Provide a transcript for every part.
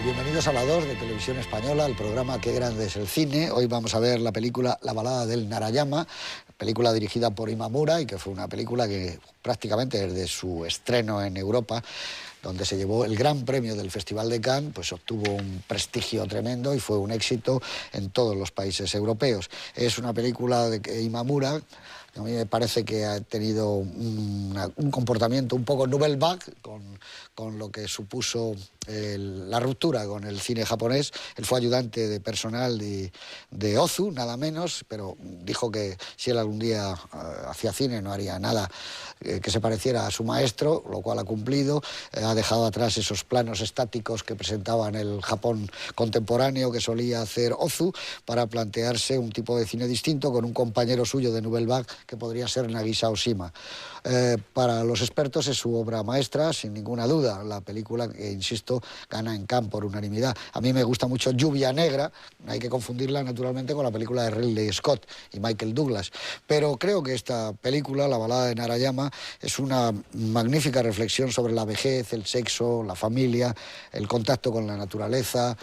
Bienvenidos a la 2 de Televisión Española, el programa Qué grande es el cine. Hoy vamos a ver la película La balada del Narayama, película dirigida por Imamura y que fue una película que prácticamente desde su estreno en Europa, donde se llevó el gran premio del Festival de Cannes, pues obtuvo un prestigio tremendo y fue un éxito en todos los países europeos. Es una película de Imamura. A mí me parece que ha tenido un comportamiento un poco Nouvelle Vague con lo que supuso la ruptura con el cine japonés. Él fue ayudante de personal de Ozu, nada menos, pero dijo que si él algún día hacía cine no haría nada que se pareciera a su maestro, lo cual ha cumplido. Ha dejado atrás esos planos estáticos que presentaban el Japón contemporáneo que solía hacer Ozu para plantearse un tipo de cine distinto con un compañero suyo de Nouvelle Vague que podría ser Nagisa Oshima. Para los expertos es su obra maestra, sin ninguna duda. La película que, insisto, gana en Cannes por unanimidad. A mí me gusta mucho Lluvia Negra, no hay que confundirla naturalmente con la película de Ridley Scott y Michael Douglas, pero creo que esta película, La balada de Narayama, es una magnífica reflexión sobre la vejez, el sexo, la familia, el contacto con la naturaleza,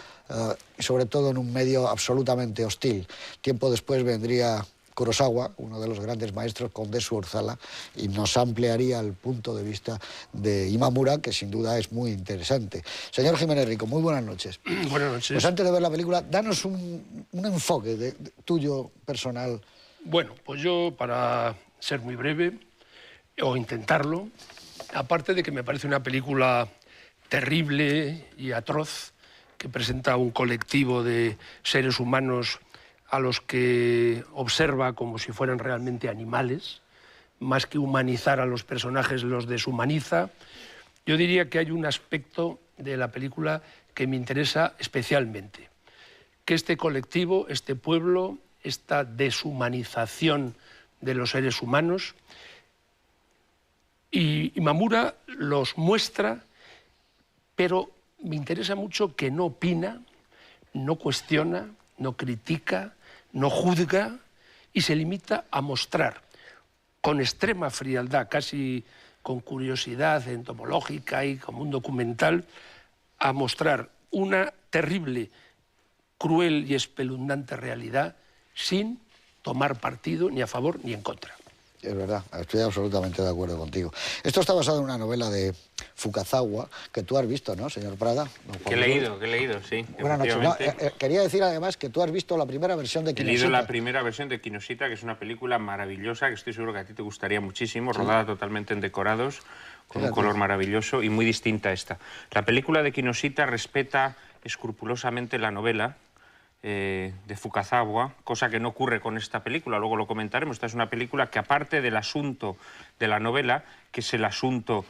y sobre todo en un medio absolutamente hostil. Tiempo después vendría Kurosawa, uno de los grandes maestros, con Desu Orzala, y nos ampliaría el punto de vista de Imamura, que sin duda es muy interesante. Señor Jiménez Rico, muy buenas noches. Buenas noches. Pues antes de ver la película, danos un enfoque tuyo personal. Bueno, pues yo, para ser muy breve, o intentarlo, aparte de que me parece una película terrible y atroz, que presenta un colectivo de seres humanos a los que observa como si fueran realmente animales, más que humanizar a los personajes los deshumaniza. Yo diría que hay un aspecto de la película que me interesa especialmente, que este colectivo, este pueblo, esta deshumanización de los seres humanos, y Imamura los muestra, pero me interesa mucho que no opina, no cuestiona, no critica, no juzga y se limita a mostrar con extrema frialdad, casi con curiosidad entomológica y como un documental, a mostrar una terrible, cruel y espeluznante realidad sin tomar partido ni a favor ni en contra. Es verdad, estoy absolutamente de acuerdo contigo. Esto está basado en una novela de Fukazawa, que tú has visto, ¿no, señor Prada? Que he leído, sí. Buenas noches. No, quería decir además que tú has visto la primera versión de Kinoshita. He leído la primera versión de Kinoshita, que es una película maravillosa, que estoy seguro que a ti te gustaría muchísimo, sí, rodada totalmente en decorados, con un color maravilloso y muy distinta a esta. La película de Kinoshita respeta escrupulosamente la novela de Fukazawa, cosa que no ocurre con esta película, luego lo comentaremos. Esta es una película que, aparte del asunto de la novela, que es el asunto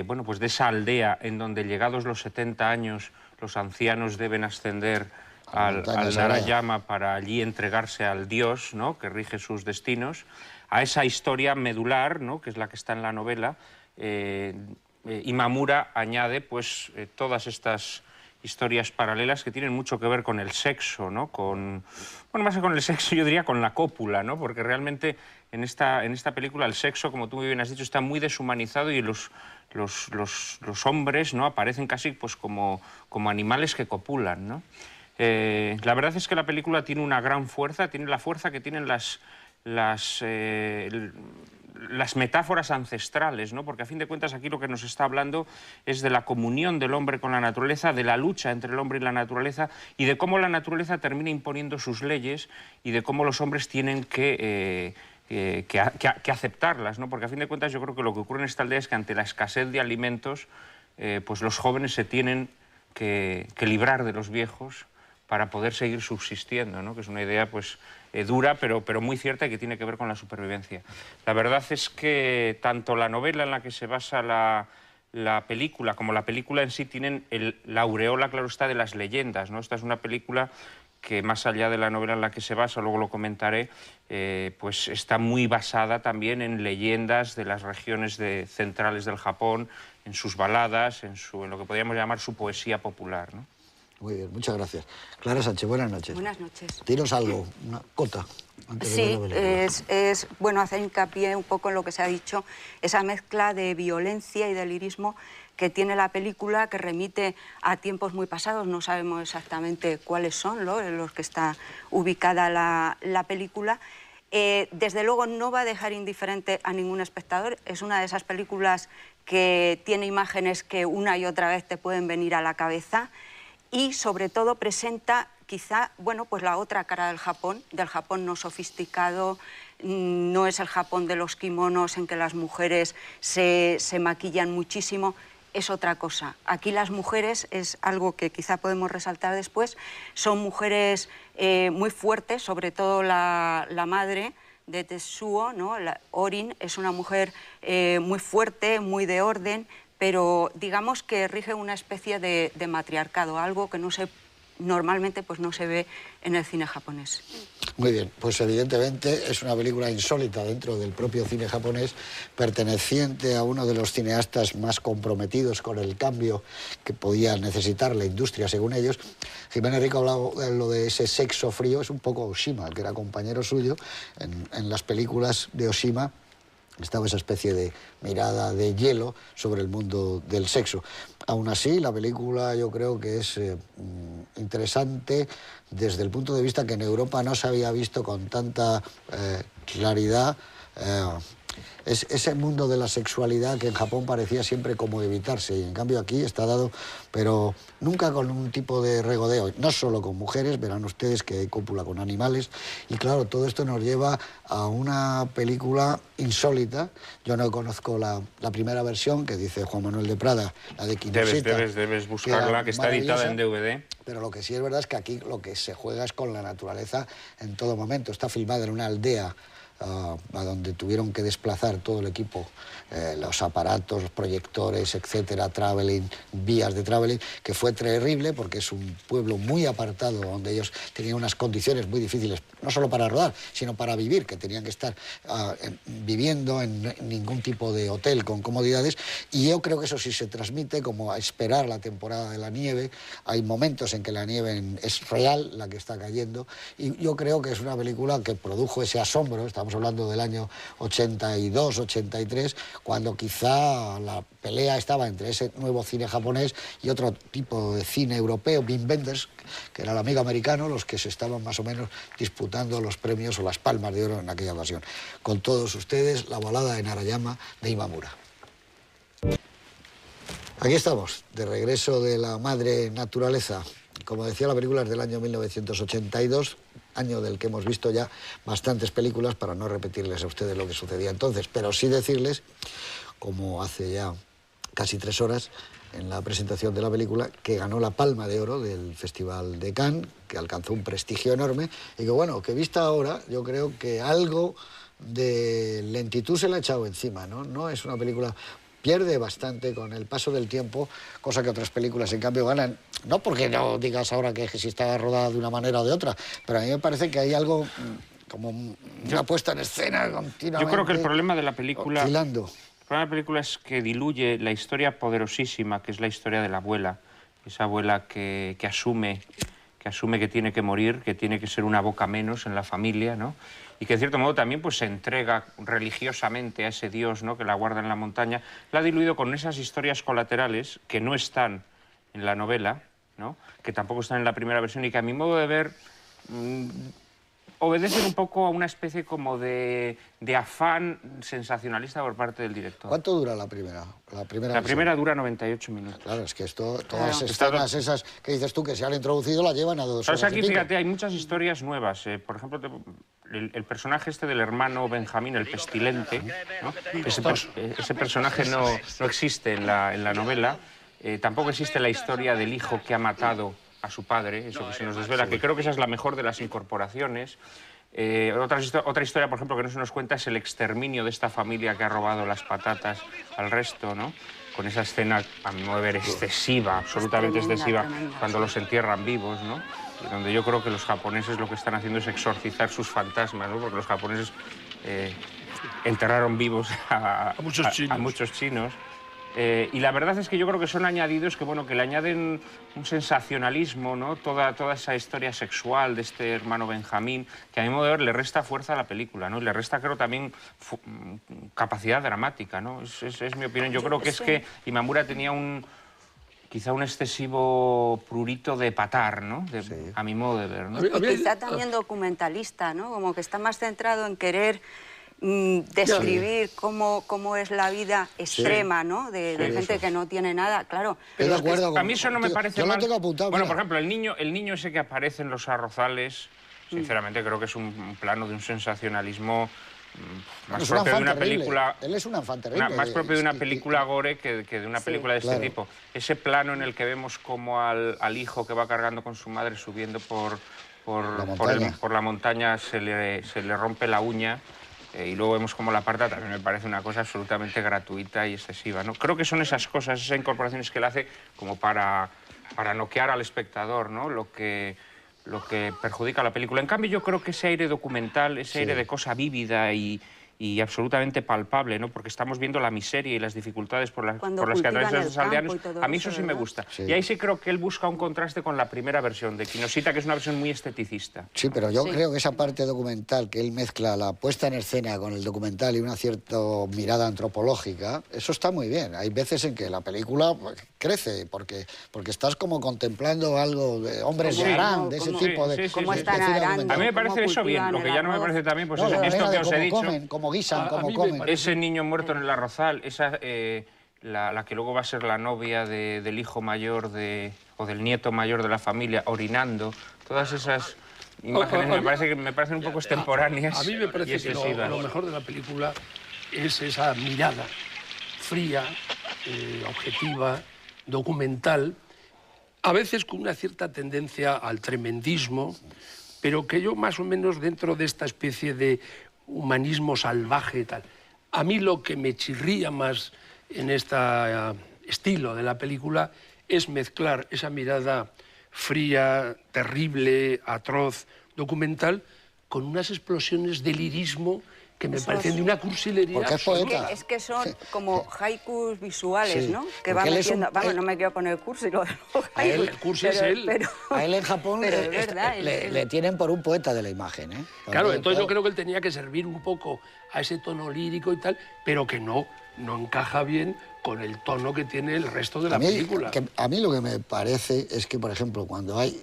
bueno, pues de esa aldea en donde, llegados los 70 años, los ancianos deben ascender al Narayama para allí entregarse al dios, ¿no?, que rige sus destinos, a esa historia medular, ¿no?, que es la que está en la novela. Imamura añade pues todas estas historias paralelas que tienen mucho que ver con el sexo, ¿no? Bueno, más que con el sexo, yo diría con la cópula, ¿no? Porque realmente en esta película el sexo, como tú muy bien has dicho, está muy deshumanizado y los hombres, ¿no?, aparecen casi pues como animales que copulan, ¿no? La verdad es que la película tiene una gran fuerza, tiene la fuerza que tienen las metáforas ancestrales, ¿no? Porque a fin de cuentas aquí lo que nos está hablando es de la comunión del hombre con la naturaleza, de la lucha entre el hombre y la naturaleza y de cómo la naturaleza termina imponiendo sus leyes y de cómo los hombres tienen que aceptarlas, ¿no? Porque a fin de cuentas yo creo que lo que ocurre en esta aldea es que ante la escasez de alimentos pues los jóvenes se tienen que librar de los viejos para poder seguir subsistiendo, ¿no? Que es una idea pues dura, pero muy cierta y que tiene que ver con la supervivencia. La verdad es que tanto la novela en la que se basa la película como la película en sí tienen la aureola, claro está, de las leyendas, ¿no? Esta es una película que, más allá de la novela en la que se basa, luego lo comentaré, pues está muy basada también en leyendas de las regiones centrales del Japón, en sus baladas, en lo que podríamos llamar su poesía popular, ¿no? Muy bien, muchas gracias. Clara Sánchez, buenas noches. Buenas noches. Dinos algo, una cota. Sí, es bueno hacer hincapié un poco en lo que se ha dicho, esa mezcla de violencia y de lirismo que tiene la película, que remite a tiempos muy pasados, no sabemos exactamente cuáles son los que está ubicada la película. Desde luego no va a dejar indiferente a ningún espectador, es una de esas películas que tiene imágenes que una y otra vez te pueden venir a la cabeza y sobre todo presenta quizá, bueno, pues la otra cara del Japón no sofisticado, no es el Japón de los kimonos en que las mujeres se maquillan muchísimo, es otra cosa. Aquí las mujeres, es algo que quizá podemos resaltar después, son mujeres muy fuertes, sobre todo la madre de Tetsuo, ¿no? Orin es una mujer muy fuerte, muy de orden, pero digamos que rige una especie de matriarcado, algo que normalmente pues no se ve en el cine japonés. Muy bien, pues evidentemente es una película insólita dentro del propio cine japonés, perteneciente a uno de los cineastas más comprometidos con el cambio que podía necesitar la industria, según ellos. Jiménez Rico ha hablado de lo de ese sexo frío, es un poco Oshima, que era compañero suyo en las películas de Oshima. Estaba esa especie de mirada de hielo sobre el mundo del sexo. Aún así, la película yo creo que es interesante desde el punto de vista que en Europa no se había visto con tanta claridad ese mundo de la sexualidad que en Japón parecía siempre como evitarse, y en cambio aquí está dado, pero nunca con un tipo de regodeo, no solo con mujeres, verán ustedes que hay cópula con animales, y claro, todo esto nos lleva a una película insólita. Yo no conozco la primera versión, que dice Juan Manuel de Prada, la de Kinoshita. Debes buscarla, que está editada en DVD. Pero lo que sí es verdad es que aquí lo que se juega es con la naturaleza en todo momento. Está filmada en una aldea a donde tuvieron que desplazar todo el equipo, los aparatos, los proyectores, etcétera, traveling, vías de traveling, que fue terrible porque es un pueblo muy apartado donde ellos tenían unas condiciones muy difíciles, no solo para rodar, sino para vivir, que tenían que estar viviendo en ningún tipo de hotel con comodidades, y yo creo que eso sí se transmite como a esperar la temporada de la nieve. Hay momentos en que la nieve es real, la que está cayendo, y yo creo que es una película que produjo ese asombro. Estamos hablando del año 82, 83, cuando quizá la pelea estaba entre ese nuevo cine japonés y otro tipo de cine europeo, Wim Wenders, que era el amigo americano, los que se estaban más o menos disputando los premios o las palmas de oro en aquella ocasión. Con todos ustedes, la balada de Narayama de Imamura. Aquí estamos, de regreso de la madre naturaleza. Como decía, la película es del año 1982, año del que hemos visto ya bastantes películas, para no repetirles a ustedes lo que sucedía entonces, pero sí decirles, como hace ya casi 3 horas, en la presentación de la película, que ganó la Palma de Oro del Festival de Cannes, que alcanzó un prestigio enorme, y que bueno, que vista ahora, yo creo que algo de lentitud se le ha echado encima, ¿no? No es una película... Pierde bastante con el paso del tiempo, cosa que otras películas en cambio ganan. No porque no digas ahora que si está rodada de una manera o de otra, pero a mí me parece que hay algo como una puesta en escena continuamente. Yo creo que el problema de la película... Oscilando. El problema de la película es que diluye la historia poderosísima, que es la historia de la abuela. Esa abuela que asume que tiene que morir, que tiene que ser una boca menos en la familia, ¿no? Y que en cierto modo también pues, se entrega religiosamente a ese Dios, ¿no?, que la guarda en la montaña. La ha diluido con esas historias colaterales que no están en la novela, ¿no?, que tampoco están en la primera versión y que a mi modo de ver obedecen un poco a una especie como de afán sensacionalista por parte del director. ¿Cuánto dura la primera? La primera dura 98 minutos. Claro, es que todas estas esas que dices tú que se han introducido la llevan a 2 horas. Aquí, fíjate, hay muchas historias nuevas. Por ejemplo, el personaje este del hermano Benjamín, el pestilente, ¿no? Ese personaje no existe en la novela. Tampoco existe la historia del hijo que ha matado a su padre, eso que se nos desvela, que creo que esa es la mejor de las incorporaciones. Otra historia, por ejemplo, que no se nos cuenta es el exterminio de esta familia que ha robado las patatas al resto, ¿no? Con esa escena, a mi modo de ver, excesiva, absolutamente excesiva, cuando los entierran vivos, ¿no? Y donde yo creo que los japoneses lo que están haciendo es exorcizar sus fantasmas, ¿no? Porque los japoneses enterraron vivos a muchos chinos. Y la verdad es que yo creo que son añadidos que, bueno, que le añaden un sensacionalismo, ¿no? Toda esa historia sexual de este hermano Benjamín, que a mi modo de ver le resta fuerza a la película, ¿no? Y le resta, creo, también capacidad dramática, ¿no? Es mi opinión. Yo creo que es que Imamura tenía quizá un excesivo prurito de patar, ¿no? A mi modo de ver, ¿no? Y quizá también documentalista, ¿no? Como que está más centrado en querer describir cómo es la vida extrema, ¿no? De gente que no tiene nada, claro. Pero de acuerdo, a mí eso no me parece mal. Yo lo tengo apuntado. Bueno, mira. por ejemplo, el niño ese que aparece en Los Arrozales, sinceramente creo que es un plano de un sensacionalismo más propio de una película. Él es un enfant terrible. Más propio de una película gore que de una película de este tipo. Ese plano en el que vemos como al hijo que va cargando con su madre subiendo por la montaña se le rompe la uña. Y luego vemos cómo la aparta, también me parece una cosa absolutamente gratuita y excesiva, ¿no? Creo que son esas cosas, esas incorporaciones que él hace como para noquear al espectador, ¿no? Lo que perjudica a la película. En cambio, yo creo que ese aire documental, ese aire de cosa vívida y absolutamente palpable, ¿no? Porque estamos viendo la miseria y las dificultades por las que atraviesan los aldeanos. A mí eso sí me gusta. Sí. Y ahí sí creo que él busca un contraste con la primera versión de Quinosita, que es una versión muy esteticista. Sí, pero yo creo que esa parte documental, que él mezcla la puesta en escena con el documental y una cierta mirada antropológica, eso está muy bien. Hay veces en que la película crece, porque estás como contemplando algo de hombres de Arán, de ese tipo de... ¿Cómo están arando? A mí me parece eso bien, lo que ya no me parece también, pues esto que os he dicho. Cómo guisan, cómo comen. Ese niño muerto en el arrozal, la que luego va a ser la novia del hijo mayor o del nieto mayor de la familia, orinando, todas esas imágenes me parecen un poco extemporáneas. A mí me parece que lo mejor de la película es esa mirada fría, objetiva, documental, a veces con una cierta tendencia al tremendismo, pero que yo más o menos dentro de esta especie de humanismo salvaje y tal. A mí lo que me chirría más en este estilo de la película es mezclar esa mirada fría, terrible, atroz, documental, con unas explosiones de lirismo que me parecen de una cursilería. Porque es poeta. Es que son como haikus visuales, ¿no? Que van metiendo... Vamos, no me quiero poner cursi, lo de los haikus. El cursi es él. A él en Japón le tienen por un poeta de la imagen, ¿eh? Claro, entonces yo creo que él tenía que servir un poco a ese tono lírico y tal, pero que no encaja bien con el tono que tiene el resto de la película. A mí lo que me parece es que, por ejemplo, cuando hay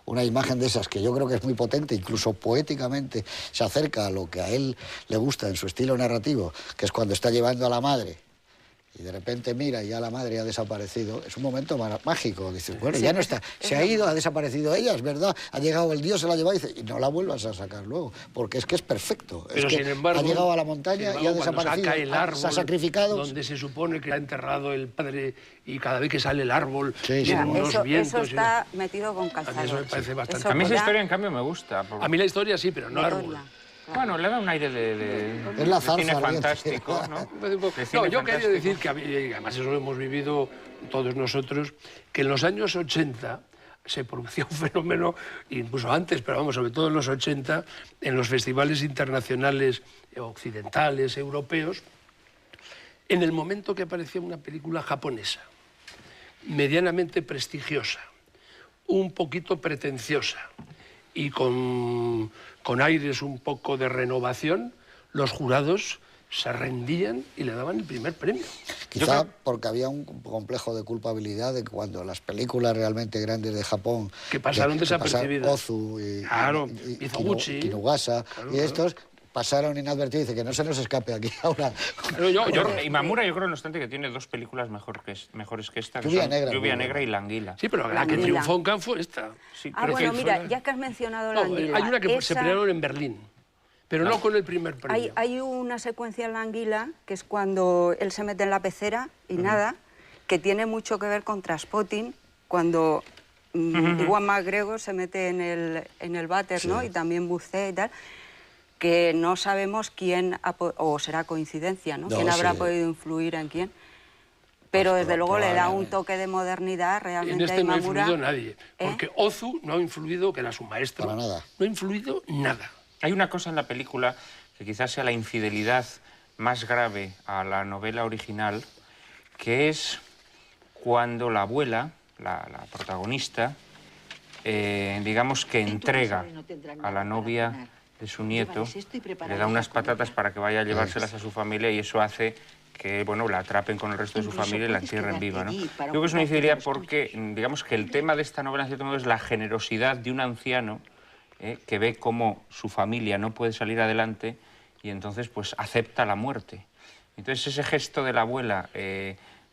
una imagen de esas que yo creo que es muy potente, incluso poéticamente se acerca a lo que a él le gusta en su estilo narrativo, que es cuando está llevando a la madre y de repente mira y ya la madre ha desaparecido, es un momento mágico. Dices, bueno, ya no está, se ha ido, ha desaparecido ella, es verdad, ha llegado el dios, se la ha llevado y dice, y no la vuelvas a sacar luego, porque es que es perfecto. Pero es que sin embargo, ha llegado a la montaña y ha desaparecido, saca el árbol, se ha sacrificado. Donde se supone que ha enterrado el padre y cada vez que sale el árbol tiene unos vientos. Eso está metido con calzador. Eso me parece bastante... A mí esa historia, en cambio, me gusta. A mí la historia sí, pero no el árbol. Bueno, le da un aire de cine fantástico, ¿no? No, yo quería decir que, además eso lo hemos vivido todos nosotros, que en los años 80 se producía un fenómeno, incluso antes, pero vamos, sobre todo en los 80, en los festivales internacionales occidentales, europeos, en el momento que aparecía una película japonesa, medianamente prestigiosa, un poquito pretenciosa y con aires un poco de renovación, los jurados se rendían y le daban el primer premio. Quizá porque había un complejo de culpabilidad de cuando las películas realmente grandes de Japón... Que pasaron desapercibidas. Ozu y Mizoguchi, Kinugasa y estos... pasaron inadvertidos, dice que no se nos escape aquí ahora. Imamura, yo creo, no obstante, que tiene dos películas mejores que esta, que Lluvia Negra y La Anguila. Sí, pero la que triunfó en Cannes fue esta. Sí, bueno, mira, ya que has mencionado La Anguila... Hay una que se premiaron en Berlín, pero no con el primer premio. Hay una secuencia en La Anguila, que es cuando él se mete en la pecera y nada, que tiene mucho que ver con Trainspotting, cuando Iwan McGregor se mete en el váter, ¿no? Y también bucea y tal, que no sabemos quién, o será coincidencia, ¿no? Quién habrá podido influir en quién. Pero desde luego le da un toque de modernidad realmente a Imamura. En este no ha influido nadie, porque Ozu no ha influido, que era su maestro, para nada. No ha influido nada. Hay una cosa en la película que quizás sea la infidelidad más grave a la novela original, que es cuando la abuela, la protagonista, digamos que entrega a la novia de su nieto, le da unas patatas para que vaya a llevárselas a su familia y eso hace que, bueno, la atrapen con el resto de su familia y la entierren viva, ¿no? Creo que es una infidelidad porque, digamos que el tema de esta novela, en cierto modo, es la generosidad de un anciano que ve cómo su familia no puede salir adelante y entonces, pues, acepta la muerte. Entonces, ese gesto de la abuela,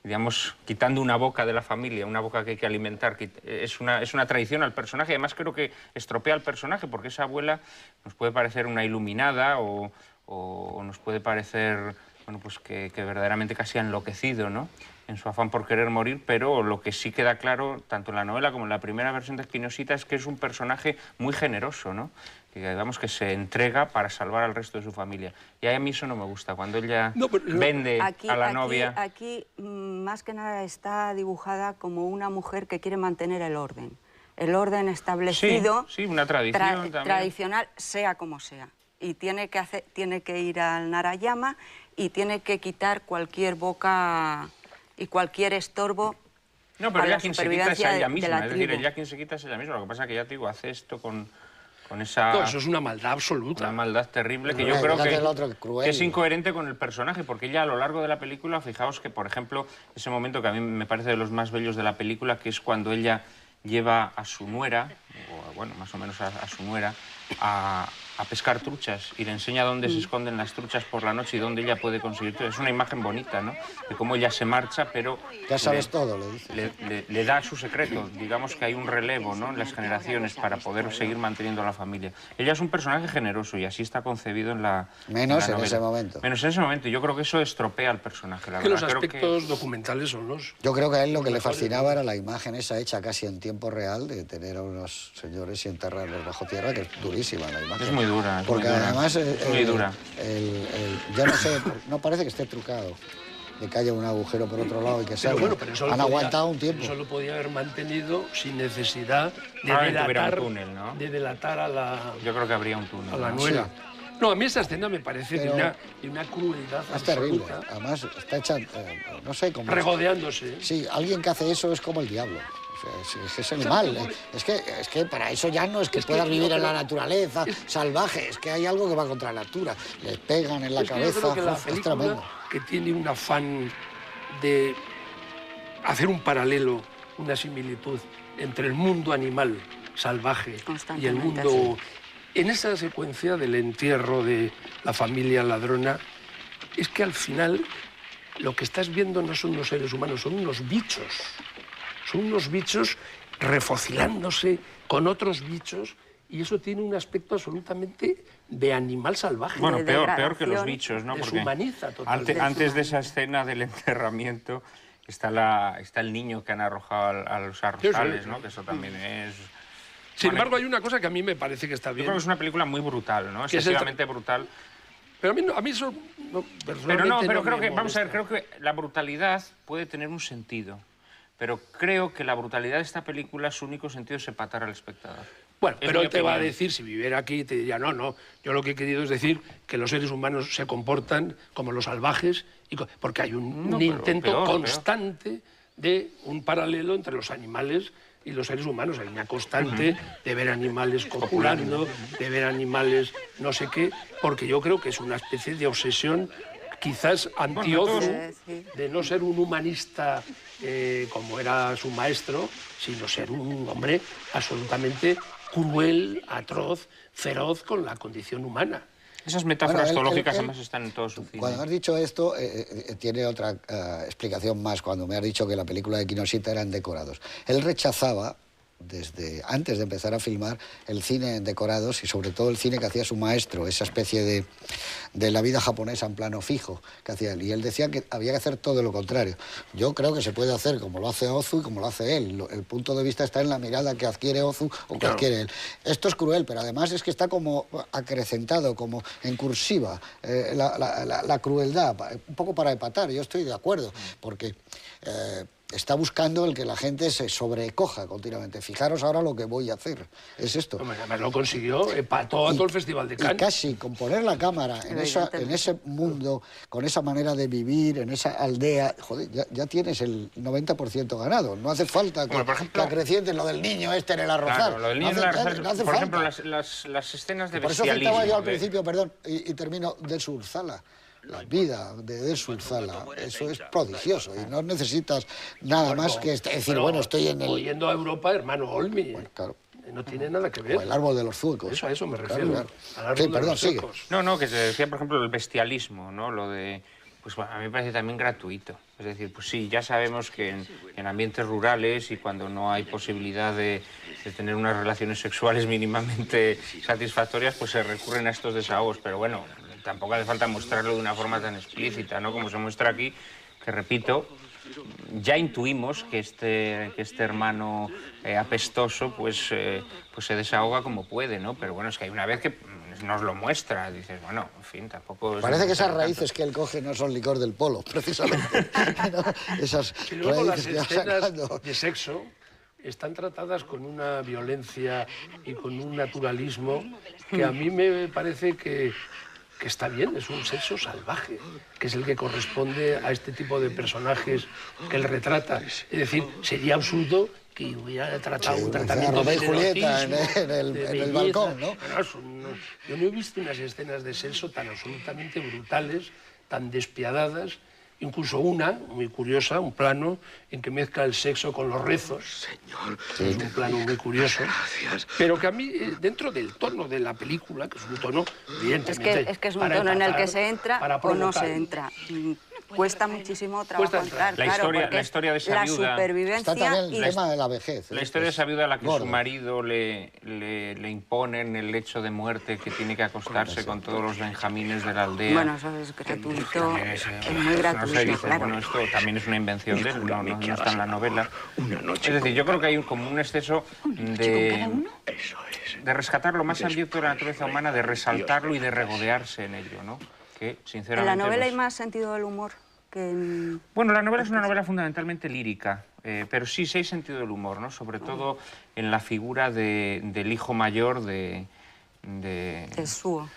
digamos, quitando una boca de la familia, una boca que hay que alimentar, es una traición al personaje. Además, creo que estropea al personaje, porque esa abuela nos puede parecer una iluminada o nos puede parecer, bueno, pues que verdaderamente casi ha enloquecido, ¿no?, en su afán por querer morir, pero lo que sí queda claro, tanto en la novela como en la primera versión de Espinosyta, es que es un personaje muy generoso, ¿no?, que digamos que se entrega para salvar al resto de su familia. Y a mí eso no me gusta, cuando ella vende a la novia. Aquí, más que nada, está dibujada como una mujer que quiere mantener el orden establecido, sí, una tradición tradicional, sea como sea. Y tiene que ir al Narayama y tiene que quitar cualquier boca y cualquier estorbo. No, pero ella quien se quita es ella misma, es decir, ella quien se quita es ella misma. Lo que pasa es que ya te digo, hace esto con esa... No, eso es una maldad absoluta. Una maldad terrible que yo creo que es incoherente con el personaje, porque ella a lo largo de la película, fijaos que, por ejemplo, ese momento que a mí me parece de los más bellos de la película, que es cuando ella lleva a su nuera, o bueno, más o menos a su nuera, a pescar truchas y le enseña dónde se esconden las truchas por la noche y dónde ella puede conseguir todo. Es una imagen bonita, ¿no?, de cómo ella se marcha, pero... Ya sabes todo, le dice. Le da su secreto. Digamos que hay un relevo, ¿no?, en las generaciones para poder seguir manteniendo a la familia. Ella es un personaje generoso y así está concebido en la Menos en en ese momento. Menos en ese momento. Yo creo que eso estropea al personaje, la que verdad. los aspectos documentales son los... Yo creo que a él lo que le fascinaba era la imagen esa hecha casi en tiempo real de tener a unos señores y enterrarlos bajo tierra, que es durísima la imagen. Es muy dura. Porque además, muy dura. Yo no sé, no parece que esté trucado, de que haya un agujero por otro lado y que salga. Bueno, pero eso han aguantado un tiempo. Eso lo podía haber mantenido sin necesidad de un túnel, ¿no? de delatar a la... Yo creo que habría un túnel. A la nuera. Sí. No, a mí esa escena me parece de una crueldad es terrible. absoluta. Además, está hecha, no sé cómo... Regodeándose. Sí, alguien que hace eso es como el diablo. O sea, es el mal. Es que para eso ya no es que puedas vivir en la naturaleza salvaje, es que hay algo que va contra la natura. Les pegan en la cabeza, yo creo que la película, que tiene un afán de hacer un paralelo, una similitud entre el mundo animal salvaje y el mundo... Sí. En esa secuencia del entierro de la familia ladrona, es que al final lo que estás viendo no son unos seres humanos, son unos bichos. Son unos bichos refocilándose con otros bichos y eso tiene un aspecto absolutamente de animal salvaje. Bueno, peor que los bichos, ¿no? Deshumaniza totalmente. Antes de esa escena del enterramiento está el niño que han arrojado a los arrozales, ¿no? Que eso también es... Sin embargo, hay una cosa que a mí me parece que está bien. Yo creo que es una película muy brutal, ¿no? Excesivamente brutal. Pero a mí eso... No, pero creo que, vamos a ver, creo que la brutalidad puede tener un sentido. Pero creo que la brutalidad de esta película, su único sentido es empatar al espectador. Bueno, pero él te va a decir, si viviera aquí, te diría, no, yo lo que he querido es decir que los seres humanos se comportan como los salvajes, porque hay un intento constante de un paralelo entre los animales y los seres humanos. Hay una constante de ver animales copulando, de ver animales no sé qué, porque yo creo que es una especie de obsesión quizás anti-Ozu, de no ser un humanista como era su maestro, sino ser un hombre absolutamente cruel, atroz, feroz con la condición humana. Esas metáforas zoológicas además están en todo su cine. Cuando has dicho esto, tiene otra explicación más, cuando me has dicho que la película de Kinoshita era en decorados. Él rechazaba, desde antes de empezar a filmar, el cine en decorados y sobre todo el cine que hacía su maestro, esa especie de la vida japonesa en plano fijo que hacía él. Y él decía que había que hacer todo lo contrario. Yo creo que se puede hacer como lo hace Ozu y como lo hace él. El punto de vista está en la mirada que adquiere Ozu o que adquiere él. Esto es cruel, pero además es que está como acrecentado, como en cursiva, la crueldad, un poco para empatar. Yo estoy de acuerdo, porque... está buscando el que la gente se sobrecoja continuamente. Fijaros ahora lo que voy a hacer. Es esto. Hombre, además lo consiguió, empató a todo el Festival de Cannes. Y casi con poner la cámara en ese mundo, con esa manera de vivir, en esa aldea, joder, ya tienes el 90% ganado. No hace falta que, por ejemplo, que acrecientes lo del niño este en el arrozal. Claro, lo del niño en el arrozal. No hace por falta. ejemplo, las escenas de Por eso bestialismo. citaba yo al principio, perdón, y termino, de Surzala. La vida de Surzala, eso es prodigioso y no necesitas nada más que decir, bueno, estoy en el... Yendo a Europa, hermano Olmi. Bueno, claro. No tiene nada que ver. O el árbol de los zuecos. A eso me refiero. Claro. Al árbol Sí, de perdón, los sigue. zuecos. No, que se decía, por ejemplo, el bestialismo, ¿no? Lo de... Pues bueno, a mí me parece también gratuito. Es decir, pues sí, ya sabemos que en ambientes rurales y cuando no hay posibilidad de tener unas relaciones sexuales mínimamente satisfactorias, pues se recurren a estos desahogos. Pero bueno, tampoco hace falta mostrarlo de una forma tan explícita, ¿no? Como se muestra aquí, que repito, ya intuimos que este hermano apestoso pues se desahoga como puede, ¿no? Pero bueno, es que hay una vez que nos lo muestra, dices, bueno, en fin, tampoco... Parece que esas raíces que él coge no son licor del polo, precisamente. ¿No? Esas y luego las raíces que va escenas sacando. de sexo están tratadas con una violencia y con un naturalismo que a mí me parece que está bien, es un sexo salvaje, que es el que corresponde a este tipo de personajes que él retrata. Es decir, sería absurdo que hubiera tratado un tratamiento de Julieta erotismo, en el balcón, ¿no? Yo no he visto unas escenas de sexo tan absolutamente brutales, tan despiadadas, incluso una, muy curiosa, un plano en que mezcla el sexo con los rezos. Señor. Es un plano muy curioso. Gracias. Pero que a mí, dentro del tono de la película, que es un tono, evidentemente... Es que es un tono en el que se entra o no se entra. Cuesta muchísimo trabajo entrar, la historia de esa viuda, la supervivencia... Está también el tema de la vejez. La historia de esa viuda a la que su marido le imponen el lecho de muerte, que tiene que acostarse con todos los benjamines de la aldea. Bueno, eso es gratuito, es muy gratuito, no sé, dice, claro. bueno, esto también es una invención de él, no está en la novela. Es decir, yo creo que hay como un exceso de rescatar lo más abierto de la naturaleza humana, de resaltarlo y de regodearse en ello, ¿no? Que, sinceramente, en la novela pues... hay más sentido del humor que en... Bueno, la novela es una novela fundamentalmente lírica, pero sí hay sentido del humor, ¿no? Sobre todo en la figura del hijo mayor de Suo.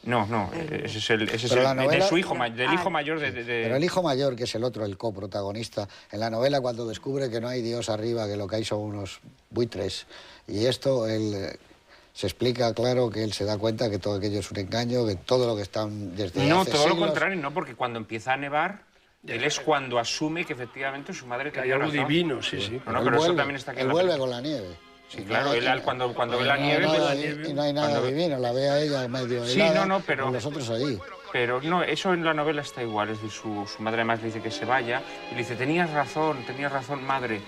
No, ese es el novela... de su hijo, del hijo mayor de... Pero el hijo mayor, que es el otro, el coprotagonista, en la novela cuando descubre que no hay Dios arriba, que lo que hay son unos buitres, y esto él... Se explica, claro, que él se da cuenta que todo aquello es un engaño, que todo lo que están desde No, hace todo lo siglos... contrario, no, porque cuando empieza a nevar, él es cuando asume que efectivamente su madre que hay tenía algo razón. divino, sí. No, pero eso también está aquí en la vuelve película. con la nieve. Sí, claro, él cuando ve la nieve... Y no hay nada divino, la ve a ella medio helada, sí, pero... con los otros allí. Pero no, eso en la novela está igual, es decir, su madre además le dice que se vaya, y le dice, tenías razón, madre,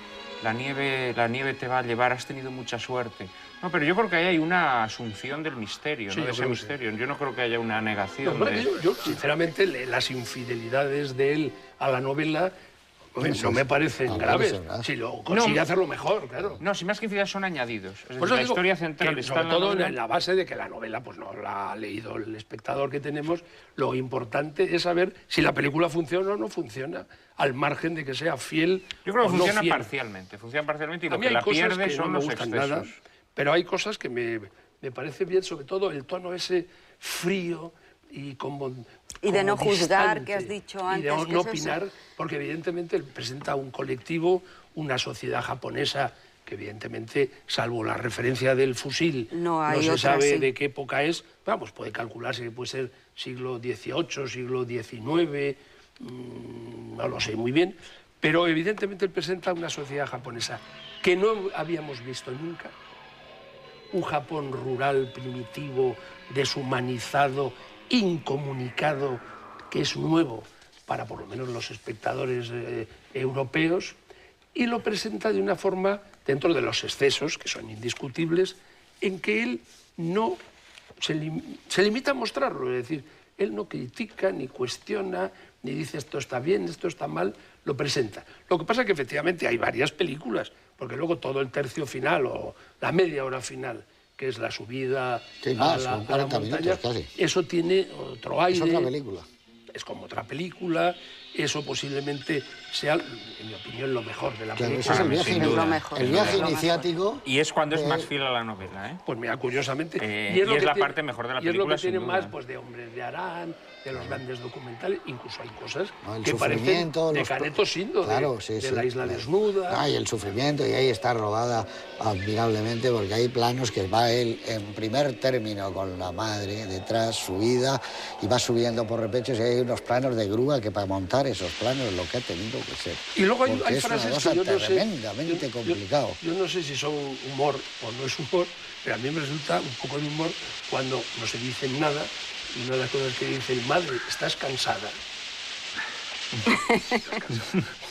la nieve te va a llevar, has tenido mucha suerte. No, pero yo creo que ahí hay una asunción del misterio, sí, ¿no? De ese misterio. Yo no creo que haya una negación. Yo, sinceramente, las infidelidades de él a la novela no me parecen graves. Si lo consigue hacerlo mejor, claro. No, si más que infidelidades son añadidos. Es decir, la historia central está sobre todo en la base de que la novela pues no la ha leído el espectador que tenemos. Lo importante es saber si la película funciona o no funciona, al margen de que sea fiel. Yo creo que funciona no parcialmente. Funciona parcialmente y lo que la pierde son los excesos. Nada, pero hay cosas que me parece bien, sobre todo el tono ese frío y como de no juzgar, distante, que has dicho antes. Y de no opinar, porque evidentemente presenta un colectivo, una sociedad japonesa que evidentemente, salvo la referencia del fusil, no se sabe de qué época es. Vamos, puede calcularse que puede ser siglo XVIII, siglo XIX, no lo sé muy bien, pero evidentemente él presenta una sociedad japonesa que no habíamos visto nunca. Un Japón rural, primitivo, deshumanizado, incomunicado, que es nuevo para por lo menos los espectadores europeos, y lo presenta de una forma, dentro de los excesos, que son indiscutibles, en que él no se limita a mostrarlo, es decir, él no critica, ni cuestiona, ni dice esto está bien, esto está mal, lo presenta. Lo que pasa es que efectivamente hay varias películas, porque luego todo el tercio final o la media hora final, que es la subida a la montaña, eso tiene otro aire. Es otra película. Es como otra película, eso posiblemente sea, en mi opinión, lo mejor de la Claro, película. ese es el viaje, sin duda. el viaje Lo mejor. iniciático. Y es cuando es más fiel a la novela, ¿eh? Pues mira, curiosamente. Y lo es que la tiene- parte mejor de la Y es lo película, que sin tiene duda. más pues, de Hombres de Arán, de los grandes documentales, incluso hay cosas ¿no? El que parecen sufrimiento, de los- Caneto Sindo, claro, de La Isla Desnuda. Ah, y el sufrimiento, y ahí está rodada admirablemente, porque hay planos que va él en primer término con la madre detrás, subida, y va subiendo por repechos, y hay unos planos de grúa que para montar esos planos lo que ha tenido que ser. Y luego hay Porque es una frases cosa que yo no sé. tremendamente complicado. Yo no sé si son humor o no es humor, pero a mí me resulta un poco de humor cuando no se dice nada y una de las cosas que dicen, madre, ¿estás cansada?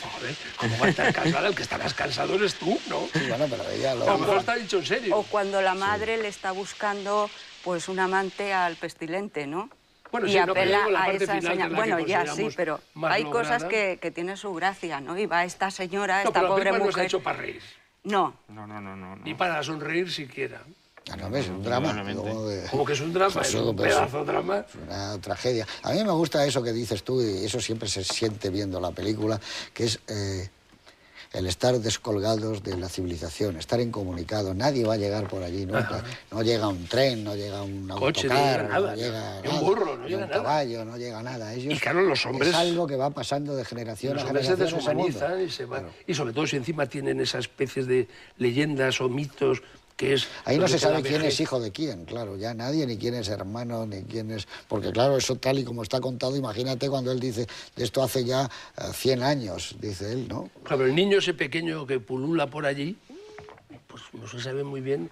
Joder, ¿cómo va a estar cansada? El que estarás cansado eres tú, ¿no? Sí, bueno, pero ella A lo... lo mejor está dicho en serio. O cuando la madre le está buscando pues un amante al pestilente, ¿no? Bueno, y sí, no, pero apela digo la a parte esa final, que es enseñanza. la que Bueno, ya sí, consideramos pero más hay cosas lograda. que tienen su gracia, ¿no? Y va esta señora, No, esta pero la pobre película no se ha mujer. hecho para reír, No, No. ni para sonreír siquiera. Ah, no, es un drama. Indudablemente. Como que es un drama, es un Pero pedazo de drama. es una tragedia. A mí me gusta eso que dices tú, y eso siempre se siente viendo la película, que es el estar descolgados de la civilización, estar incomunicados. Nadie va a llegar por allí nunca. No llega un tren, no llega un Coche, no autocar, llega nada, no llega ni un nada, burro, no ni llega un nada. caballo, no llega nada. Ellos, Y claro, los hombres- es algo que va pasando de generación Los a hombres se generación. ese mundo. deshumanizan y se van. Y sobre todo si encima tienen esas especies de leyendas o mitos que es... Ahí lo no que se te da sabe quién vejez. es hijo de quién, claro, ya nadie, ni quién es hermano, ni quién es... Porque claro, eso tal y como está contado, imagínate cuando él dice, de esto hace ya 100 años, dice él, ¿no? Claro, el niño ese pequeño que pulula por allí, pues no se sabe muy bien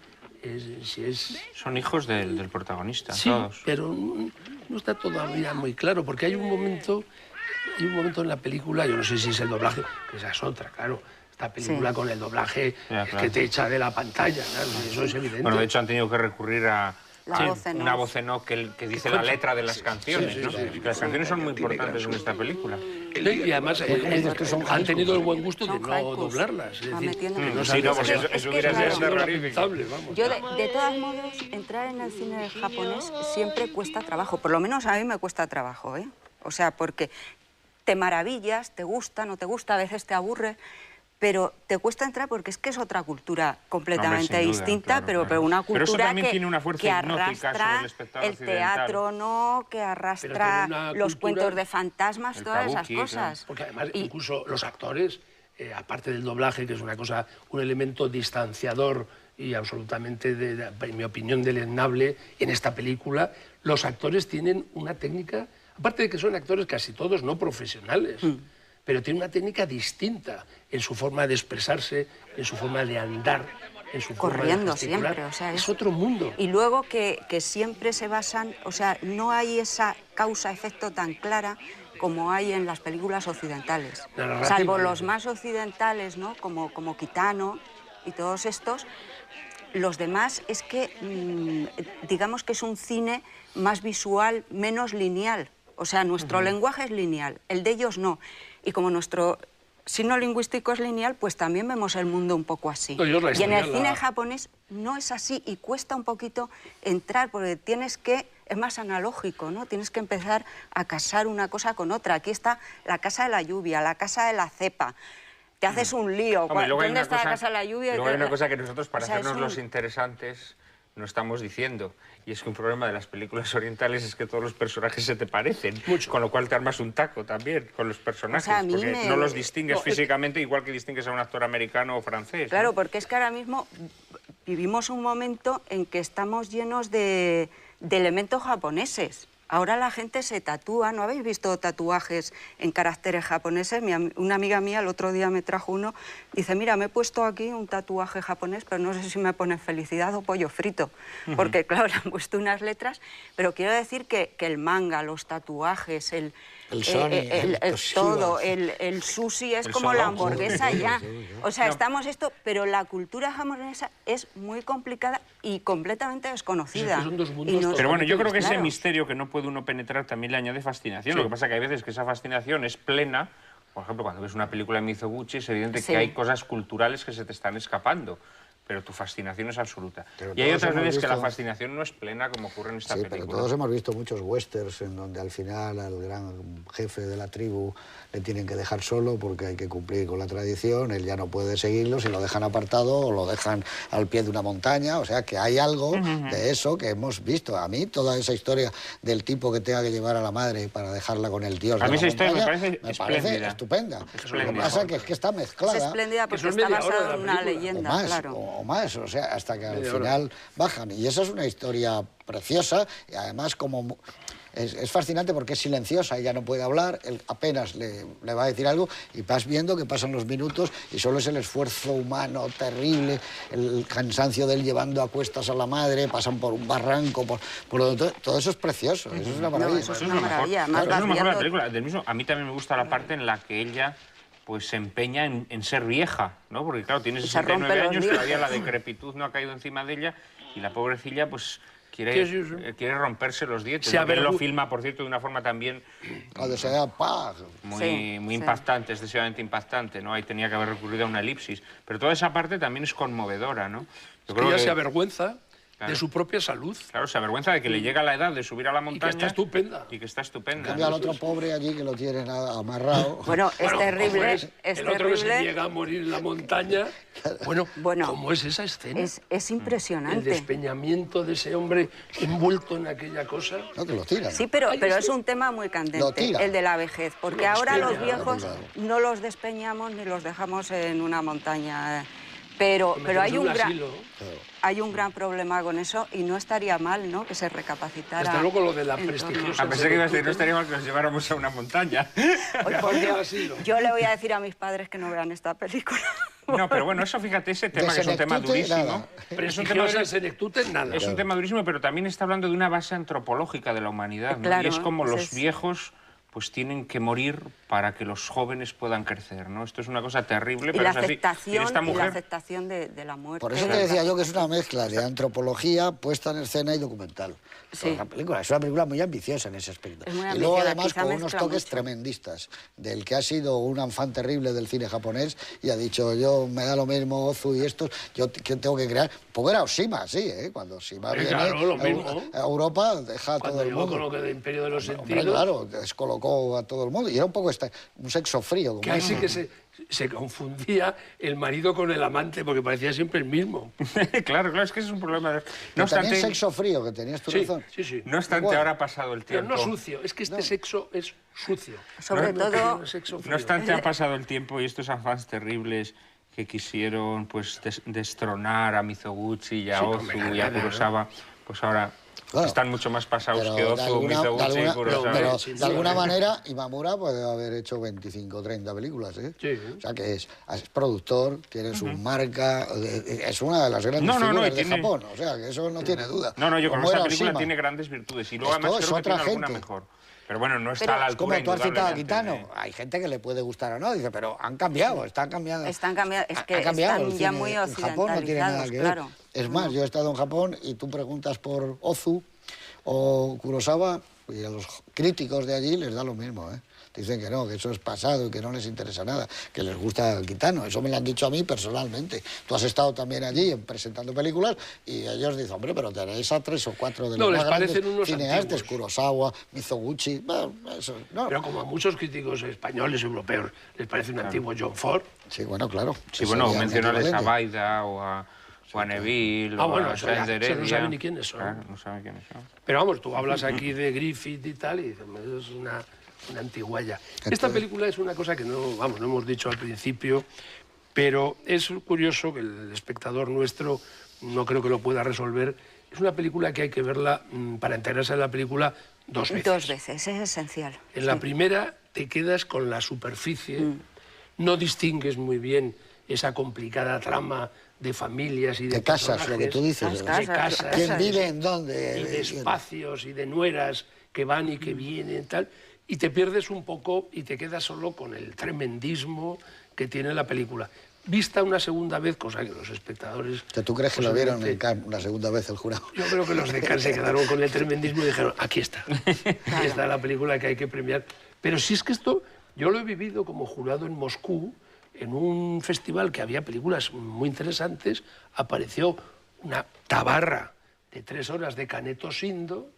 si es... Son hijos del protagonista, Sí, todos. pero no está todavía muy claro, porque hay un momento en la película, yo no sé si es el doblaje, que esa es otra, claro. Esta película Sí. con el doblaje Ya, es claro. que te echa de la pantalla, claro, eso es evidente. Bueno, de hecho han tenido que recurrir a La voz en una off. voz en off que dice la letra de las canciones, sí, ¿no? sí, sí. Que las canciones son muy importantes en esta película. Y además han tenido el buen gusto de Son no haikus. doblarlas. Es Va decir, metiendo. que no Sí, no, pues Es eso, que- eso es que hubiera es sido raro. terrorífico. lamentable, vamos. yo de todos modos, entrar en el cine japonés siempre cuesta trabajo. Por lo menos a mí me cuesta trabajo, ¿eh? O sea, porque te maravillas, te gusta, no te gusta, a veces te aburre, pero te cuesta entrar porque es que es otra cultura completamente Hombre, sin duda, distinta, claro, pero claro. una Pero eso cultura también que, tiene una fuerza que hipnótica sobre arrastra el espectador el occidental. teatro, ¿no? Que Pero arrastra tiene una los cultura- cuentos de fantasmas, El todas esas kabuki, cosas. Porque además Y- incluso los actores, aparte del doblaje, que es una cosa, un elemento distanciador y absolutamente, en mi opinión, deleznable en esta película, los actores tienen una técnica, aparte de que son actores casi todos no profesionales, pero tienen una técnica distinta en su forma de expresarse, en su forma de andar, en su forma de corriendo gesticular. siempre, o sea, es otro mundo. Y luego que siempre se basan, o sea, no hay esa causa-efecto tan clara como hay en las películas occidentales. La narrativa, Salvo ¿no? los más occidentales, ¿no? Como Kitano y todos estos, los demás es que, digamos que es un cine más visual, menos lineal. O sea, nuestro lenguaje es lineal, el de ellos no. Y como nuestro signo lingüístico es lineal, pues también vemos el mundo un poco así. No, yo la Y en el historia cine la- japonés no es así y cuesta un poquito entrar porque tienes que, es más analógico, ¿no? Tienes que empezar a casar una cosa con otra. Aquí está la casa de la lluvia, la casa de la cepa. Te haces un lío. Hombre, luego hay ¿Dónde una está cosa- la casa de la lluvia? luego hay una cosa que nosotros, para O sea, es hacernos un- los interesantes, no estamos diciendo. Y es que un problema de las películas orientales es que todos los personajes se te parecen. Mucho. Con lo cual te armas un taco también con los personajes. O sea, a mí porque me- no los distingues no, físicamente igual que distingues a un actor americano o francés. Claro, ¿no? porque es que ahora mismo vivimos un momento en que estamos llenos de elementos japoneses. Ahora la gente se tatúa, ¿no habéis visto tatuajes en caracteres japoneses? Una amiga mía el otro día me trajo uno, dice, mira, me he puesto aquí un tatuaje japonés, pero no sé si me pone felicidad o pollo frito, porque claro, le han puesto unas letras, pero quiero decir que el manga, los tatuajes, el Sony, el Toshiba. todo, el sushi es El como la Sudoku. hamburguesa ya. O sea, No. estamos esto, pero la cultura japonesa es muy complicada y completamente desconocida. Es que son dos mundos Y nos- Pero bueno, yo creo que ese claro. misterio que no puede uno penetrar también le añade fascinación. Sí. Lo que pasa es que hay veces que esa fascinación es plena. Por ejemplo, cuando ves una película de Mizoguchi es evidente Sí. que hay cosas culturales que se te están escapando. pero tu fascinación es absoluta. Pero y hay todos otras hemos veces que la visto- fascinación no es plena, como ocurre en esta Sí, película. pero todos hemos visto muchos westerns en donde al final al gran jefe de la tribu le tienen que dejar solo porque hay que cumplir con la tradición, él ya no puede seguirlos y lo dejan apartado o lo dejan al pie de una montaña, o sea que hay algo de eso que hemos visto. A mí toda esa historia del tipo que tenga que llevar a la madre para dejarla con el dios A de mí la esa historia me montaña, parece espléndida. estupenda. Espléndida. Lo que pasa es que está Es mezclada. espléndida porque Eso es está media hora de basada la en una película. leyenda, o más, claro. o más, o sea, hasta que al Media hora. final bajan. Y esa es una historia preciosa y además como es fascinante porque es silenciosa, ella no puede hablar, él apenas le va a decir algo y vas viendo que pasan los minutos y solo es el esfuerzo humano terrible, el cansancio de él llevando a cuestas a la madre, pasan por un barranco, todo eso es precioso, eso es una maravilla. eso es Eso una lo mejor. maravilla. Claro, Además, eso es lo vas mejor de la viendo- película. Del mismo, a mí también me gusta la parte en la que ella pues se empeña en ser vieja, ¿no? Porque claro, tiene Y se rompe 69 los años, dientes. todavía la decrepitud no ha caído encima de ella y la pobrecilla pues quiere romperse los dientes. Se ¿no? Él lo avergü- filma, por cierto, de una forma también Cuando se da paz. muy, Sí, muy sí. impactante, excesivamente impactante, ¿no? Ahí tenía que haber recurrido a una elipsis. Pero toda esa parte también es conmovedora, ¿no? Yo Que ella se avergüenza de su propia salud. Claro, se avergüenza de que le llega la edad de subir a la Y que montaña. está estupenda. Y que está estupenda. Cambia al otro pobre allí que lo tienen amarrado. Bueno, es Bueno, terrible, ¿cómo es el otro que se terrible. llega a morir en la montaña. Bueno, Bueno, ¿cómo es esa escena? Es El impresionante. despeñamiento de ese hombre envuelto en aquella cosa. No, que lo tiran. Sí, pero es un tema muy Lo candente, tira. el de la vejez, porque Lo ahora los despeña, viejos claro. no los despeñamos ni los dejamos en una montaña. Pero Metemos hay en un gran... asilo. Hay un gran problema con eso y no estaría mal, ¿no?, que se recapacitara. Desde luego lo de la en torno. prestigiosa. A pesar que iba a decir, no estaría mal que nos lleváramos a una montaña. Oye, por Mejor Dios, al asilo. yo le voy a decir a mis padres que no vean esta película. No, pero bueno, eso fíjate, ese tema que es un tema Senectute, durísimo. nada. Es un tema, Prestigiosa Senectute, nada. es un tema durísimo, pero también está hablando de una base antropológica de la humanidad, ¿no? Claro, y es como pues los es- viejos pues tienen que morir para que los jóvenes puedan crecer, ¿no? Esto es una cosa terrible, Y pero la es así. Y aceptación, esta y la mujer, aceptación de la muerte. Por eso te decía yo que es una mezcla de antropología, puesta en escena y documental. Sí. Es una película muy ambiciosa en ese aspecto. Es muy Y luego ambiciosa, además quizá con unos mezcla toques mucho. tremendistas, del que ha sido un afán terrible del cine japonés y ha dicho, yo me da lo mismo Ozu y estos, yo que tengo que crear. Pues era Oshima, sí, ¿eh? Cuando Oshima viene claro, lo mismo. a Europa, deja a Cuando todo el llegó mundo. con lo que de Imperio de los Hombre, Sentidos, claro, descolocó a todo el mundo. Y era un poco un sexo frío. Como que ahí sí eso. que se confundía el marido con el amante, porque parecía siempre el mismo. claro, es que ese es un problema. Pero No también obstante, sexo frío, que tenías tu Sí, razón. sí, sí. no obstante Igual. ahora ha pasado el Pero tiempo. no sucio, es que este sexo es sucio. Sobre No, todo, no, sexo frío. No obstante, ha pasado el tiempo y estos afans terribles que quisieron pues destronar a Mizoguchi y a Sí, Ozu hombre, y a claro. Kurosawa, pues ahora Claro. están mucho más pasados Pero que Ozu, Mizoguchi y Kurosawa. pero sin de duda, alguna ¿eh? manera, Imamura puede haber hecho 25 o 30 películas, ¿eh? Sí. O sea que es productor, tiene su marca, es una de las grandes No, no, figuras y de tiene- Japón, o sea que eso no tiene duda. No, yo con Como esta era película Oshima. tiene grandes virtudes y luego Esto además es creo que otra tiene alguna gente. mejor. Pero bueno, no está Pero- a la Es como altura, tú has citado a indudablemente, Kitano. Hay gente que le puede gustar o no, dice, pero han cambiado, están cambiando. Están cambiando, es que Ha cambiado están el ya cine muy en Japón no tiene nada occidentalizados, que ver. claro. Es más, yo he estado en Japón y tú preguntas por Ozu o Kurosawa y a los críticos de allí les da lo mismo, ¿eh? Dicen que no, que eso es pasado y que no les interesa nada, que les gusta el Kitano. Eso me lo han dicho a mí personalmente. Tú has estado también allí presentando películas y ellos dicen, hombre, pero tenéis a 3 o 4 de No, los les más grandes parecen unos cineastas, antiguos. Kurosawa, Mizoguchi, bueno, eso, no. Pero como a muchos críticos españoles, europeos, les parece un antiguo John Ford. Sí, bueno, claro. Sí, Eso bueno, sería un mencionarles a equivalente. Baida o a Neville o bueno, a eso ya, Sáenz de eso no Heredia. saben ni quiénes son. Claro, no saben quiénes son. Pero vamos, tú hablas aquí de Griffith y tal, y dices, eso es una antigualla. Esta película es una cosa que no hemos dicho al principio, pero es curioso que el espectador nuestro no creo que lo pueda resolver. Es una película que hay que verla para integrarse en la película 2 veces. 2 veces, es esencial. En la Sí. primera te quedas con la superficie, no distingues muy bien esa complicada trama de familias y de De casas, lo que personajes, tú dices. Las de casas, casas, las ¿Quién casas. vive en dónde? y de espacios y de nueras que van y que vienen tal, y te pierdes un poco y te quedas solo con el tremendismo que tiene la película. Vista una segunda vez, cosa que los espectadores... Que tú crees que lo vieron en posiblemente- Cannes una segunda vez el jurado. Yo creo que los de Cannes se quedaron con el tremendismo y dijeron, aquí está. Aquí está la película que hay que premiar. Pero si es que esto, yo lo he vivido como jurado en Moscú, en un festival que había películas muy interesantes, apareció una tabarra de 3 horas de Caneto Sindo,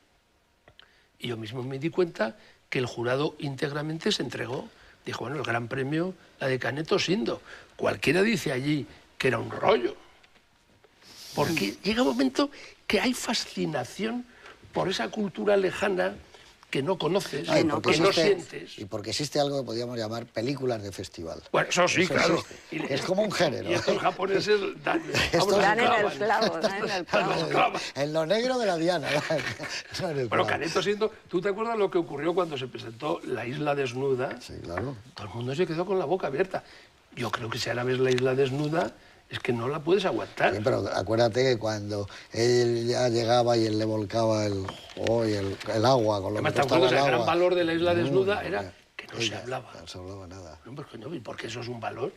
y yo mismo me di cuenta que el jurado íntegramente se entregó. Dijo, bueno, el gran premio, la de Caneto Sindo. Cualquiera dice allí que era un rollo. Porque llega un momento que hay fascinación por esa cultura lejana que no conoces, que no sientes. Y porque existe algo que podríamos llamar películas de festival. Bueno, eso sí, claro. Es como un género. Y estos japoneses dan en el clavo, dan en el clavo. En lo negro de la diana. Bueno, Caneto Sindo, ¿tú te acuerdas lo que ocurrió cuando se presentó La Isla Desnuda? Sí, claro. Todo el mundo se quedó con la boca abierta. Yo creo que si ahora ves La Isla Desnuda, es que no la puedes aguantar. Sí, pero acuérdate que cuando él ya llegaba y él le volcaba el agua con lo que costaba el agua. El gran valor de La Isla Desnuda era que no se hablaba. No se hablaba nada. No, pues coño, ¿y por qué eso es un valor?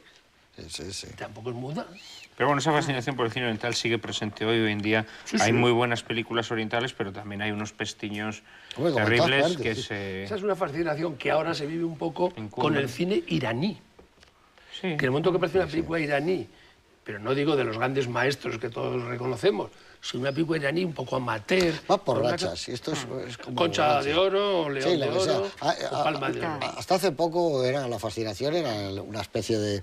Sí. Tampoco es muda. Pero bueno, esa fascinación por el cine oriental sigue presente hoy. Hoy en día hay muy buenas películas orientales, pero también hay unos pestiños terribles que se... Esa es una fascinación que ahora se vive un poco con el cine iraní. Sí. Que en el momento que aparece una película iraní, pero no digo de los grandes maestros que todos reconocemos, sino una película iraní un poco amateur. Va por rachas. Esto es como Concha de Oro, León de Oro, o Palma de Oro. Hasta hace poco la fascinación era una especie de,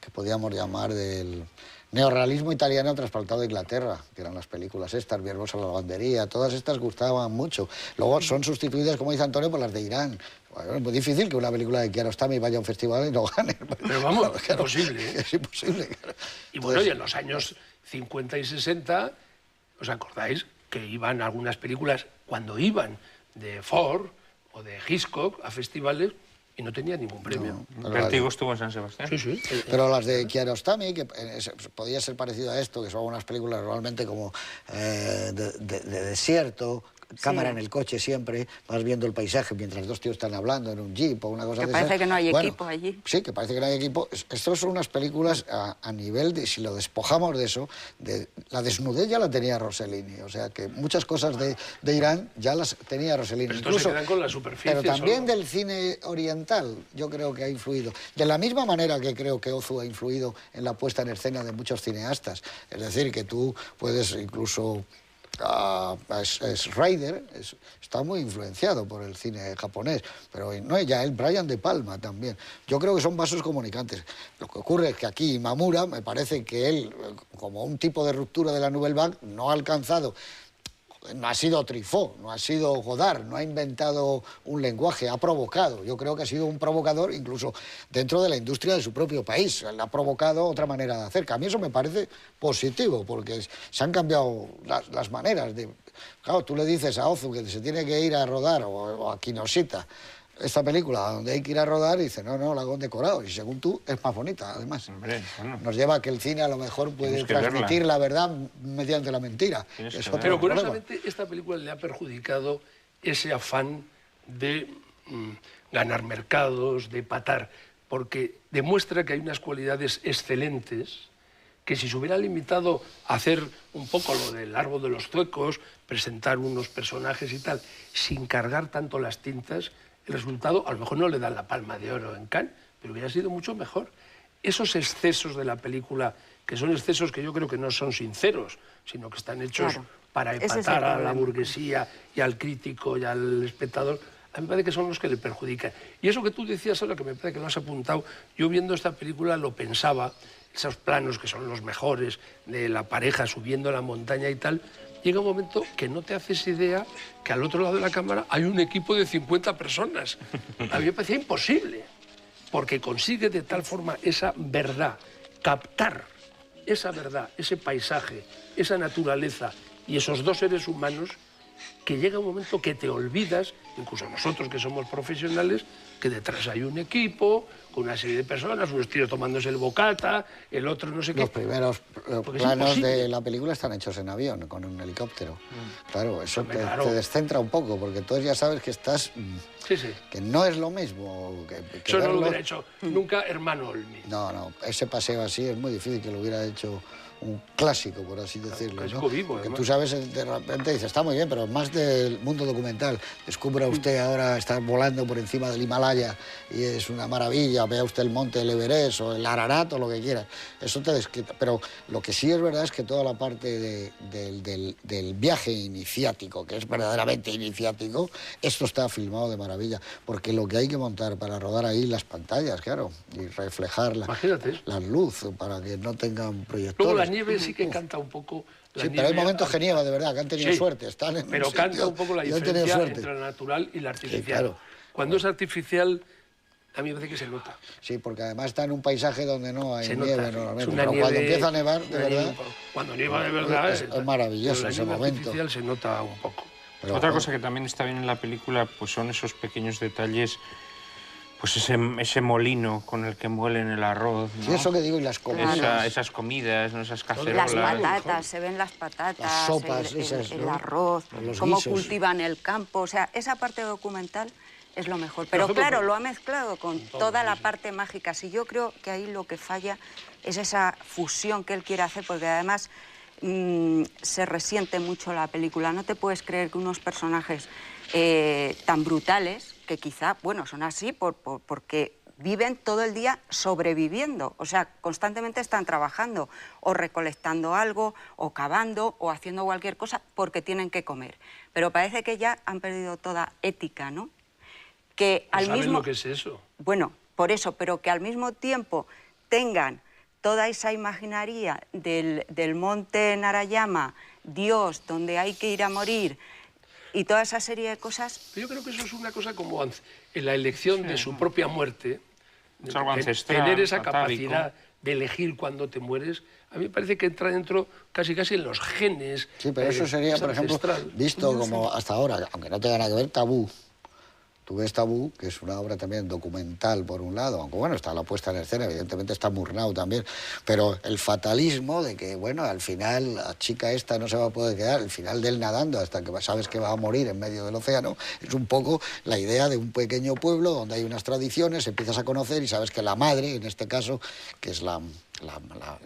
que podíamos llamar del neorrealismo italiano trasplantado a Inglaterra, que eran las películas estas, Viervos a la lavandería, todas estas gustaban mucho. Luego son sustituidas, como dice Antonio, por las de Irán. Bueno, es muy difícil que una película de Kiarostami vaya a un festival y no gane. Pero vamos, es imposible. ¿eh? Es imposible. Y bueno, y en los años 50 y 60, ¿os acordáis que iban algunas películas, cuando iban de Ford o de Hitchcock a festivales, y no tenía ningún premio? Vértigo estuvo en San Sebastián. Sí. Pero las de Kiarostami, que podía ser parecido a esto, que son unas películas realmente como de desierto, cámara en el coche siempre, vas viendo el paisaje mientras dos tíos están hablando en un jeep o una cosa de esa. Que parece que no hay equipo allí. Sí, que parece que no hay equipo. Estas son unas películas a nivel de, si lo despojamos de eso, de la desnudez ya la tenía Rossellini, o sea que muchas cosas de Irán ya las tenía Rossellini. Pero incluso se quedan con la superficie. Pero también del cine oriental yo creo que ha influido. De la misma manera que creo que Ozu ha influido en la puesta en escena de muchos cineastas. Es decir, que tú puedes incluso... Schrader está muy influenciado por el cine japonés, pero no ella, el Brian De Palma también. Yo creo que son vasos comunicantes. Lo que ocurre es que aquí Imamura, me parece que él, como un tipo de ruptura de la Nouvelle Vague, no ha alcanzado... No ha sido Truffaut, no ha sido Godard, no ha inventado un lenguaje, ha provocado. Yo creo que ha sido un provocador incluso dentro de la industria de su propio país. Él ha provocado otra manera de hacer, que a mí eso me parece positivo, porque se han cambiado las maneras de... Claro, tú le dices a Ozu que se tiene que ir a rodar, o a Kinoshita, esta película donde hay que ir a rodar, y dice, no, la hago decorado, y según tú, es más bonita, además. Hombre, bueno. Nos lleva a que el cine a lo mejor puede transmitir la verdad mediante la mentira. Pero curiosamente, esta película le ha perjudicado ese afán de ganar mercados, de patar, porque demuestra que hay unas cualidades excelentes que si se hubiera limitado a hacer un poco lo del árbol de los zuecos, presentar unos personajes y tal, sin cargar tanto las tintas, el resultado a lo mejor no le dan la Palma de Oro en Cannes, pero hubiera sido mucho mejor. Esos excesos de la película, que son excesos que yo creo que no son sinceros, sino que están hechos para empatar a la burguesía y al crítico y al espectador, a mí me parece que son los que le perjudican. Y eso que tú decías ahora, que me parece que lo has apuntado, yo viendo esta película lo pensaba, esos planos que son los mejores, de la pareja subiendo la montaña y tal, llega un momento que no te haces idea que al otro lado de la cámara hay un equipo de 50 personas. A mí me parecía imposible, porque consigue de tal forma esa verdad, captar esa verdad, ese paisaje, esa naturaleza y esos dos seres humanos, que llega un momento que te olvidas, incluso nosotros que somos profesionales, que detrás hay un equipo, con una serie de personas, unos tíos tomándose el bocata, el otro no sé qué. Los primeros planos de la película están hechos en avión, con un helicóptero. Claro, eso te descentra un poco, porque tú ya sabes que estás... que no es lo mismo. Eso no lo hubiera hecho nunca Hermano Olmi. No, ese paseo así es muy difícil que lo hubiera hecho un clásico, por así decirlo. Clásico vivo, porque tú sabes, de repente dices, está muy bien, pero más parte del mundo documental, descubra usted ahora estar volando por encima del Himalaya y es una maravilla, vea usted el monte del Everest o el Ararat o lo que quiera, eso te desquita. Pero lo que sí es verdad es que toda la parte del viaje iniciático, que es verdaderamente iniciático, esto está filmado de maravilla, porque lo que hay que montar para rodar ahí las pantallas, claro, y reflejar la luz para que no tengan proyectores. Luego la nieve sí que canta un poco. Sí, pero hay momentos que nieva, de verdad, que han tenido suerte. Están en pero canta un poco la diferencia entre la natural y la artificial. Sí, claro. Cuando es artificial, a mí me parece que se nota. Sí, porque además está en un paisaje donde no hay nieve normalmente. Pero cuando empieza a nevar, de verdad... Cuando nieva de verdad... Es maravilloso ese momento. Artificial se nota un poco. Pero, otra cosa que también está bien en la película pues son esos pequeños detalles, pues ese molino con el que muelen el arroz, ¿no? Sí, eso que digo, y las comidas. Esas comidas, ¿no? Esas cacerolas. Las patatas, se ven las patatas, las sopas, el arroz, cómo cultivan el campo. O sea, esa parte documental es lo mejor. Pero claro, lo ha mezclado con toda la parte mágica. Sí, yo creo que ahí lo que falla es esa fusión que él quiere hacer, porque además se resiente mucho la película. No te puedes creer que unos personajes tan brutales, que quizá, bueno, son así porque viven todo el día sobreviviendo. O sea, constantemente están trabajando o recolectando algo, o cavando, o haciendo cualquier cosa porque tienen que comer. Pero parece que ya han perdido toda ética, ¿no? Que al mismo... ¿Sabes lo que es eso? Bueno, por eso, pero que al mismo tiempo tengan toda esa imaginaria del monte Narayama, Dios, donde hay que ir a morir, y toda esa serie de cosas... Yo creo que eso es una cosa como en la elección de su propia muerte. Es algo ancestral, tener esa atávico. capacidad de elegir cuándo te mueres, a mí me parece que entra dentro casi en los genes. Sí, pero eso sería, por ejemplo, visto como hasta ahora, aunque no tenga nada que ver, Tabú. Tú ves Tabú, que es una obra también documental, por un lado, aunque bueno, está la puesta en escena, evidentemente está Murnau también, pero el fatalismo de que, bueno, al final la chica esta no se va a poder quedar, el final del nadando hasta que sabes que va a morir en medio del océano, es un poco la idea de un pequeño pueblo donde hay unas tradiciones, empiezas a conocer y sabes que la madre, en este caso, que es la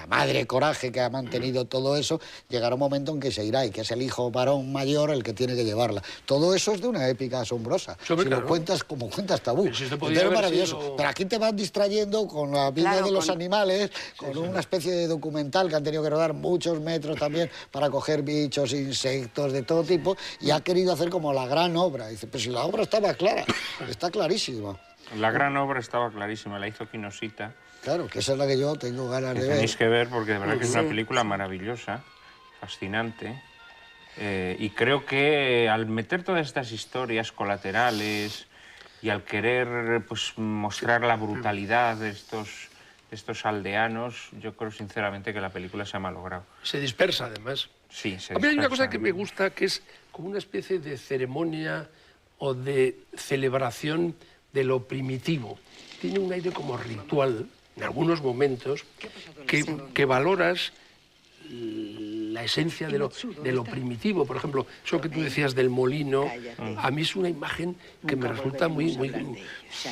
madre coraje que ha mantenido todo eso, llegará un momento en que se irá y que es el hijo varón mayor el que tiene que llevarla. Todo eso es de una épica asombrosa. Lo cuentas como cuentas Tabú. Entonces es maravilloso. Pero aquí te van distrayendo con la vida de los animales, con una especie de documental que han tenido que rodar muchos metros también para coger bichos, insectos, de todo tipo, y ha querido hacer como la gran obra. Dice, pero si la obra estaba clara, está clarísima. La gran obra estaba clarísima, la hizo Kinoshita. Claro, que esa es la que yo tengo ganas de ver. Tenéis que ver porque de verdad que es una película maravillosa, fascinante. Y creo que al meter todas estas historias colaterales y al querer pues, mostrar la brutalidad de estos aldeanos, yo creo sinceramente que la película se ha malogrado. Se dispersa, además. Sí, se dispersa. A mí hay una cosa que me gusta, que es como una especie de ceremonia o de celebración de lo primitivo. Tiene un aire como ritual, en algunos momentos, que valoras la esencia de lo primitivo. Por ejemplo, eso que tú decías del molino, a mí es una imagen que me resulta muy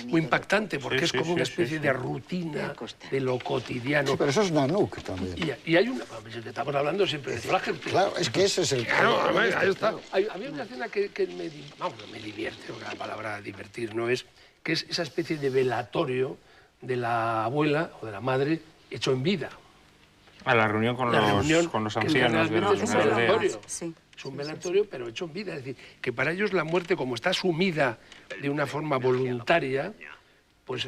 impactante, porque es como una especie de rutina de lo cotidiano. Sí, pero eso es Nanook también. Y hay una... Estamos hablando siempre de Flaherty. Claro, es que ese es el... Claro, ahí está. A mí hay una escena que me divierte, una palabra divertir, ¿no? Que es esa especie de velatorio de la abuela o de la madre hecho en vida. A la reunión con los ancianos de la aldea. Es un velatorio, pero hecho en vida. Es decir, que para ellos la muerte, como está asumida de una forma voluntaria, pues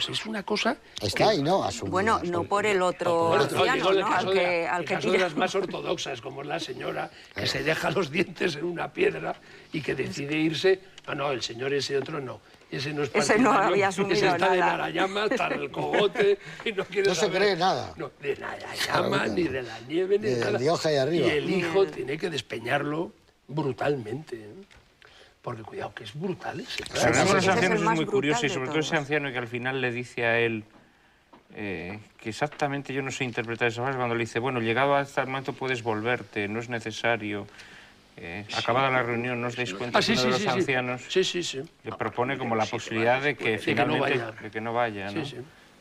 es una cosa... Está ahí, ¿no? Asumida. Bueno, no por el otro anciano, ¿no? Al caso de las más ortodoxas, como es la señora, que se deja los dientes en una piedra y que decide irse. No, el señor ese otro no. Ese no es partidario, no había asumido ese está nada. de Narayama, está en el cogote y no quiere saber. Se cree nada. No, de Narayama, ni de la nieve, ni de nada. De hoja y arriba. Y el hijo tiene que despeñarlo brutalmente. Porque cuidado, que es brutal ese. Claro. Pero los ancianos es muy curioso y sobre todo ese anciano que al final le dice a él que exactamente yo no sé interpretar esa frase cuando le dice, bueno, llegado a este momento puedes volverte, no es necesario. Acabada la reunión, ¿no os dais cuenta que uno de los ancianos le propone como la posibilidad de que finalmente de que no vaya, ¿no?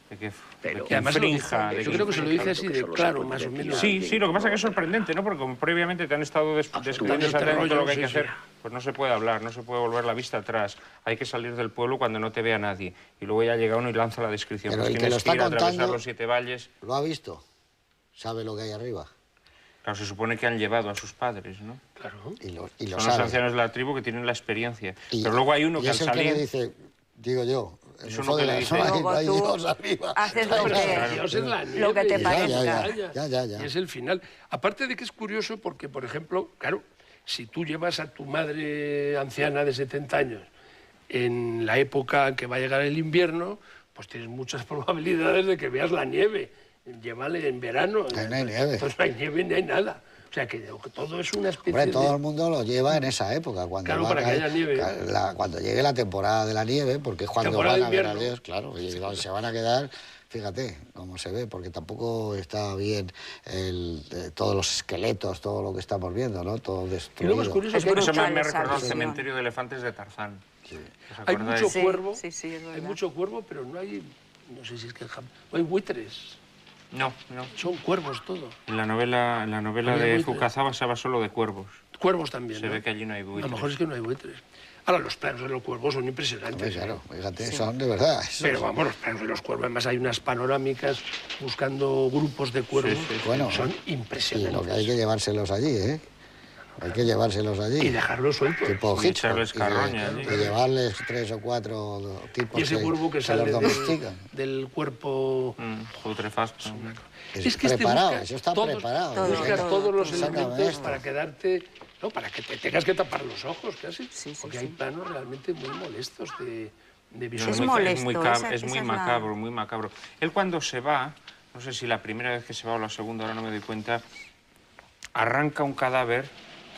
Y además yo creo que se lo dice así de claro, más o menos. Sí, sí, lo que pasa es que es sorprendente, ¿no? Porque como previamente te han estado describiendo exactamente lo que hay que hacer, pues no se puede hablar, no se puede volver la vista atrás. Hay que salir del pueblo cuando no te vea nadie. Y luego ya llega uno y lanza la descripción. Pero Pues el que lo tienes que ir a está atravesar contando los 7 valles. ¿Lo ha visto? ¿Sabe lo que hay arriba? Claro, se supone que han llevado a sus padres, ¿no? Claro. Y lo Son los sabe. ancianos de la tribu que tienen la experiencia. Y- Pero luego hay uno y que al es el que salir... le dice, digo yo, en Es el uno fondo que de le la- dice- no hay- Luego no hay tú Dios arriba. haces Claro, lo que- Dios en la nieve. lo que te Ya, parezca. ya. Y es el final. Aparte de que es curioso porque, por ejemplo, claro, si tú llevas a tu madre anciana de 70 años en la época en que va a llegar el invierno, pues tienes muchas probabilidades de que veas la nieve. Llévale en verano. Que no hay nieve. Entonces no hay nieve ni hay nada. O sea, que todo es una especie Hombre, todo de... el mundo lo lleva en esa época, cuando, Claro, va a para que caer- haya nieve. cuando llegue la temporada de la nieve, porque es cuando Temporada van a de ver a invierno. Dios, claro, y se van a quedar, fíjate cómo se ve, porque tampoco está bien todos los esqueletos, todo lo que estamos viendo, ¿no? Todo Y destruido. luego es curioso Es que Eso me brutal ha esa recordado el visión. cementerio de elefantes de Tarzán. ¿Os hay acordáis? mucho Sí, cuervo, sí, sí, es hay verdad. mucho cuervo, pero no hay, no sé si es que en Japón, no hay buitres, No, no. son cuervos todo. En la novela Había de buitres. Fukazawa se habla solo de cuervos. Cuervos también, Se ¿no? ve que allí no hay A buitres. lo mejor es que no hay buitres. Ahora, los planos de los cuervos son impresionantes. Hombre, claro, fíjate, son de verdad. Pero vamos, los planos de los cuervos, además hay unas panorámicas buscando grupos de cuervos, Sí, sí, sí. Bueno, son y lo impresionantes. que hay que llevárselos allí, ¿eh? Hay que llevárselos allí. Y dejarlos sueltos. Tipo Y Hitchcock, echarles carroña, y ¿sí? llevarles 3 o 4 tipos Y ese cuervo que los sale domestican. del cuerpo... Putrefacto. Es preparado, busca eso está preparado. todo, busca todo, todos los todo. elementos Sácame para quedarte... No, para que te tengas que tapar los ojos casi. Sí, sí, porque sí. hay planos realmente muy molestos de No, Es visualización. molesto, es esa muy es la- macabro, muy macabro. Él cuando se va, no sé si la primera vez que se va o la segunda, ahora no me doy cuenta, arranca un cadáver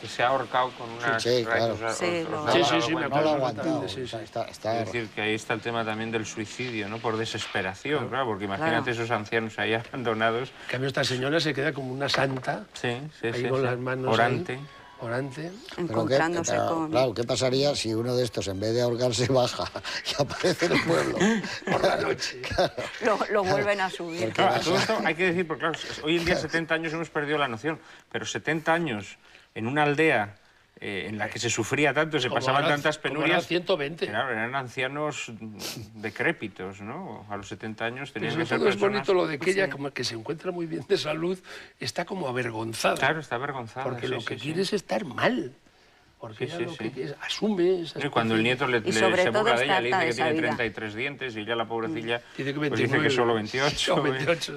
que se ha ahorcado con unas Sí, claro. raíces. Sí, lo- ¿os Sí, habéis sí, dado sí, me cuenta? No lo ha acuerdo aguantado. bastante, sí, sí. Está- Es decir, que ahí está el tema también del suicidio, ¿no? Por desesperación, claro, porque imagínate Claro. esos ancianos ahí abandonados. En cambio, esta señora se queda como una santa, Sí, sí, ahí sí. con sí. las manos Orante. ahí, orante. Encontrándose con... Claro, ¿qué pasaría si uno de estos, en vez de ahorcarse, baja y aparece en el pueblo? Por la noche. Lo vuelven a subir. Porque Claro, a vas todo a- esto hay que decir, porque claro, hoy en día 70 años hemos perdido la noción, pero 70 años en una aldea en la que se sufría tanto, se Como pasaban ahora- tantas como penurias. ahora 120. Claro, eran ancianos decrépitos, ¿no? A los 70 años Pero tenían sobre que ser todo es personas... bonito lo de que ella, Sí. como que se encuentra muy bien de salud, está como avergonzada. Claro, está avergonzada. Porque sí, lo sí, que sí. quiere es estar mal. Porque Sí, ella sí, lo sí. que quiere es, asume esa Y cuando el especie- nieto le, Y sobre se todo burla de está ella, le dice harta que de esa tiene vida. 33 dientes y ya la pobrecilla Dice que pues 29. dice que solo 28. O 28.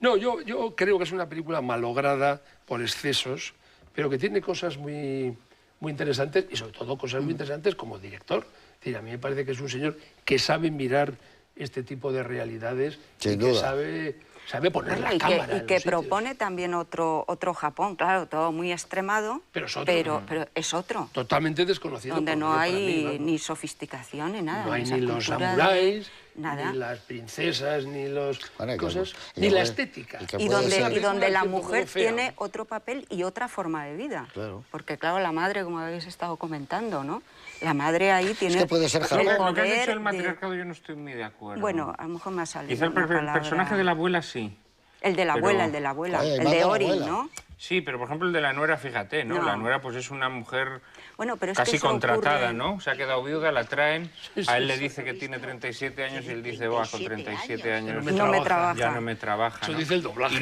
No, yo creo que es una película malograda por excesos, pero que tiene cosas muy, muy interesantes y sobre todo cosas muy interesantes como director. Es decir, a mí me parece que es un señor que sabe mirar este tipo de realidades Sin y que duda. sabe poner la Y cámara. que, en y los que sitios. propone también otro Japón, claro, todo muy extremado, Pero es otro. pero es otro, Totalmente desconocido. donde por no mí, para mí, hay vamos. ni sofisticación ni nada. No hay esa ni los cultura de- samuráis, nada. ni las princesas, ni los Bueno, y que- cosas, y ni que la puede- estética. y que Y puede donde, ser- Esa y película donde la es un poco mujer fea. tiene otro papel y otra forma de vida. Claro. Porque, claro, la madre, como habéis estado comentando, ¿no? La madre ahí tiene que puede ser el Japón. Lo que has poder dicho del de- matriarcado yo no estoy muy de acuerdo. Bueno, a lo mejor me ha salido Quizá el una palabra- personaje de la abuela sí. El de la pero- abuela, el de la abuela, Oye, el manda de la Ori, abuela. ¿no? Sí, pero por ejemplo el de la nuera, fíjate, ¿no? No. La nuera pues es una mujer Bueno, pero es que casi eso contratada, ocurre- ¿no? Se ha quedado viuda, la traen, a él le dice que tiene 37 años y él dice, "Buah, con 37 años No No me trabaja. ya no me trabaja". Eso ¿no? dice el doblaje. Y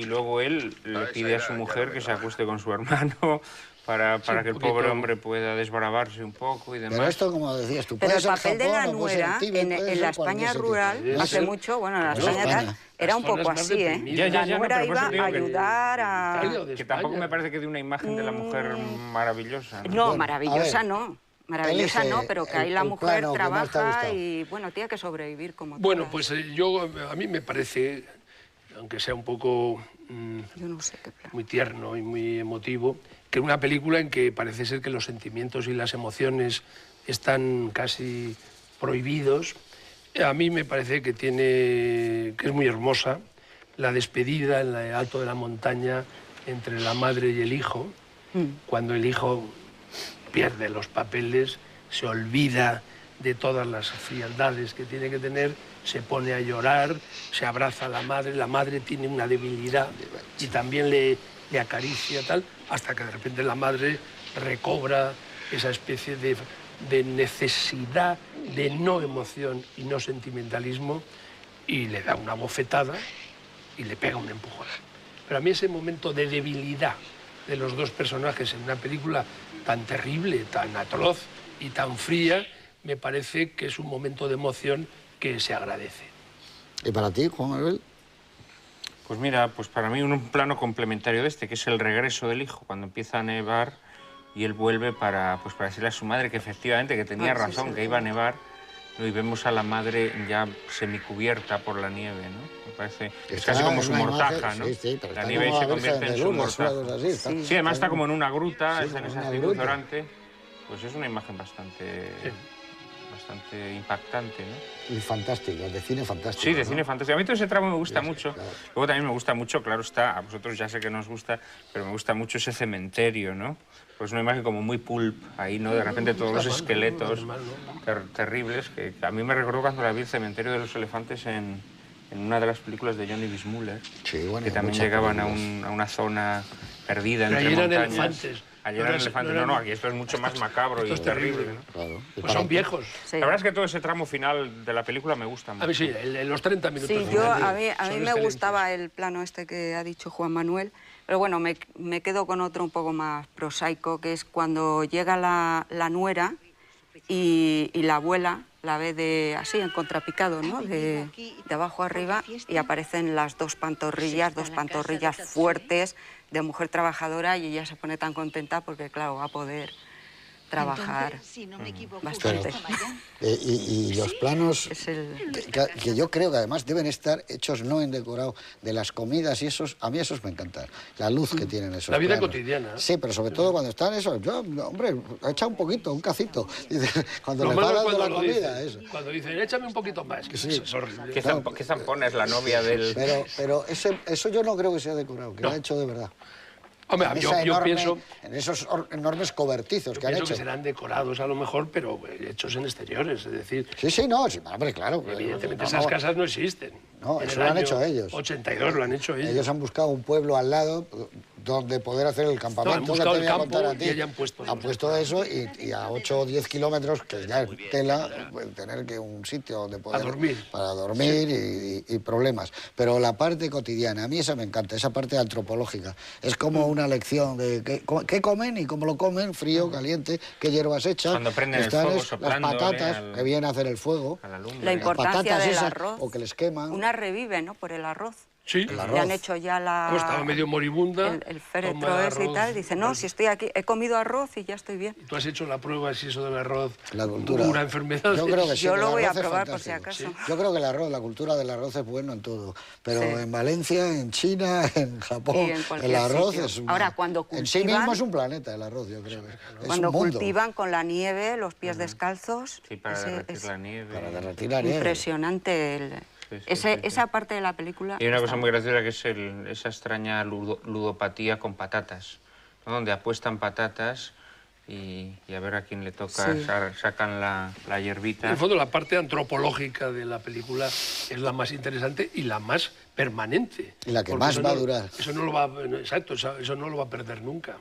luego él le pide a su mujer que se acueste con su hermano para que el poquito. pobre hombre pueda desbravarse un poco y demás. Pero esto, como decías tú, Pero puede el ser papel de la Japón o puede ser nuera Tíbet, en puede la ser España cualquier sitio. rural Debe hace ser- mucho, bueno, en la No, España tal, España. era un Las zonas poco más así, ¿eh? deprimidas. Ya, La no, nuera pero por eso iba digo a que- ayudar a... Italia o de Que tampoco España. me parece que dé una imagen de la mujer maravillosa. ¿no? No, Bueno, maravillosa a ver, no. Maravillosa elige no, pero que ahí la el mujer plano que más te ha trabaja gustado. y, bueno, tiene que sobrevivir como Bueno, todas. pues a mí me parece, aunque sea un poco Yo no sé qué plan. muy tierno y muy emotivo, que una película en que parece ser que los sentimientos y las emociones están casi prohibidos. A mí me parece que es muy hermosa la despedida en el alto de la montaña entre la madre y el hijo, cuando el hijo pierde los papeles, se olvida de todas las frialdades que tiene que tener, se pone a llorar, se abraza a la madre tiene una debilidad y también le acaricia tal, hasta que de repente la madre recobra esa especie de necesidad de no emoción y no sentimentalismo y le da una bofetada y le pega un empujón. Pero a mí ese momento de debilidad de los dos personajes en una película tan terrible, tan atroz y tan fría, me parece que es un momento de emoción que se agradece. ¿Y para ti, Juan Manuel? Pues mira, pues para mí un plano complementario de este, que es el regreso del hijo, cuando empieza a nevar y él vuelve para decirle a su madre que efectivamente que tenía razón, que iba a nevar, ¿no? Y vemos a la madre ya semicubierta por la nieve, ¿no? Me parece, es casi como su mortaja, ¿no? Sí, pero la nieve se convierte en su mortaja. Así, sí, además está como en una gruta, sí, está en ese una actitud gruta. orante. Pues es una imagen bastante impactante, ¿no? Y fantástico, de cine fantástico. Sí, de ¿no? cine fantástico. A mí todo ese tramo me gusta Sí, mucho. claro. Luego también me gusta mucho, claro está, a vosotros ya sé que no os gusta, pero me gusta mucho ese cementerio, ¿no? Pues una imagen como muy pulp, ahí, ¿no? De repente todos los esqueletos terribles, que a mí me recordó cuando la vi El cementerio de los elefantes en una de las películas de Johnny Weissmuller, que también llegaban a una zona perdida entre montañas. Eran elefantes. Allí eran elefantes. No, aquí esto es mucho más macabro y terrible, ¿no? Claro. Pues son viejos. Sí. La verdad es que todo ese tramo final de la película me gusta mucho. A mí sí, los 30 minutos. Sí, finales a mí son me excelentes. gustaba el plano este que ha dicho Juan Manuel, pero bueno, me quedo con otro un poco más prosaico, que es cuando llega la nuera y la abuela la ve así, en contrapicado, ¿no? De abajo arriba, y aparecen las dos pantorrillas fuertes de mujer trabajadora, y ella se pone tan contenta porque, claro, va a poder trabajar bastante. Y los planos Es el... que yo creo que además deben estar hechos no en decorado de las comidas y esos, a mí esos me encantan. La luz que tienen esos La vida planos. cotidiana. Sí, pero sobre todo cuando están esos, yo, hombre, echa un poquito, un cacito. Dice, cuando Lo le malo va es dando cuando la lo comida, dicen. eso. Cuando dicen, échame un poquito más, que Sí. eso es horrible. ¿Qué zampona es la novia del...? Pero eso yo no creo que sea decorado, que lo ha hecho de verdad. Hombre, En yo esa enorme- pienso... En esos enormes cobertizos Yo que han pienso hecho. que serán decorados a lo mejor, pero hechos en exteriores, es decir, Sí, no, sí, hombre, claro. evidentemente No, esas no, casas no existen. No, En eso el lo han año hecho ellos. 82 lo han hecho ellos. Ellos han buscado un pueblo al lado donde poder hacer el campamento. No, han buscado que te voy a el contar campo a ti. y hayan puesto Han puesto eso y a 8 o 10 kilómetros, que ya es tela, pues, tener que un sitio donde poder... Para dormir y problemas. Pero la parte cotidiana, a mí esa me encanta, esa parte antropológica. Es como una lección de qué comen y cómo lo comen, frío, caliente, qué hierbas echan. Cuando prenden el Están fuego, las soplándole patatas, al- que viene a hacer el fuego. a la lumbre. La Las importancia patatas del esas, arroz. o que les queman. Una revive, ¿no? Por el arroz. Sí, El Le arroz. han hecho ya Pues estaba medio moribunda. el toma féretro ese y arroz. tal. Dice, no, si estoy aquí, he comido arroz y ya estoy bien. Tú has hecho la prueba si eso del arroz La cultura. cura enfermedades. Yo creo que sí, Yo que lo el voy a arroz es probar por si fantástico. acaso. Yo creo que el arroz, la cultura del arroz es bueno en todo. Pero Sí. en Valencia, en China, en Japón, Y en cualquier el arroz sitio. es Ahora, cuando en sí cultivan- mismo es un planeta el arroz, yo creo. Es Cuando un mundo. cultivan con la nieve, los pies descalzos, Sí, para derretir la nieve. Para derretir la nieve. impresionante. Sí, sí, Esa parte de la película. Y hay una cosa está- muy graciosa que es esa extraña ludopatía con patatas, ¿no? Donde apuestan patatas y a ver a quién le toca, Sí. sacan la En hierbita. el fondo, la parte antropológica de la película es la más interesante y la más permanente. Y la que Porque más eso va a no- durar. Eso no lo va, exacto, eso no lo va a perder nunca.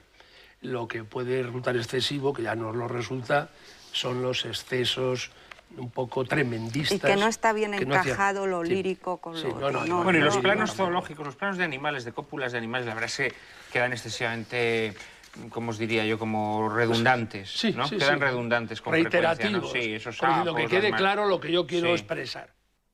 Lo que puede resultar excesivo, que ya no lo resulta, son los excesos un poco tremendistas. Y que no está bien que no hacían- encajado lo Sí. lírico con Sí, lo no, otro, no, no, Bueno, y los no, planos no. zoológicos, los planos de animales, de cópulas de animales, la verdad es que quedan excesivamente, ¿cómo os diría yo? Como redundantes, Sí, ¿no? sí, quedan sí. redundantes con frecuencia, ¿no? Reiterativos. Sí, esos Como diciendo sapos, que quede las claro lo que yo quiero Sí. expresar.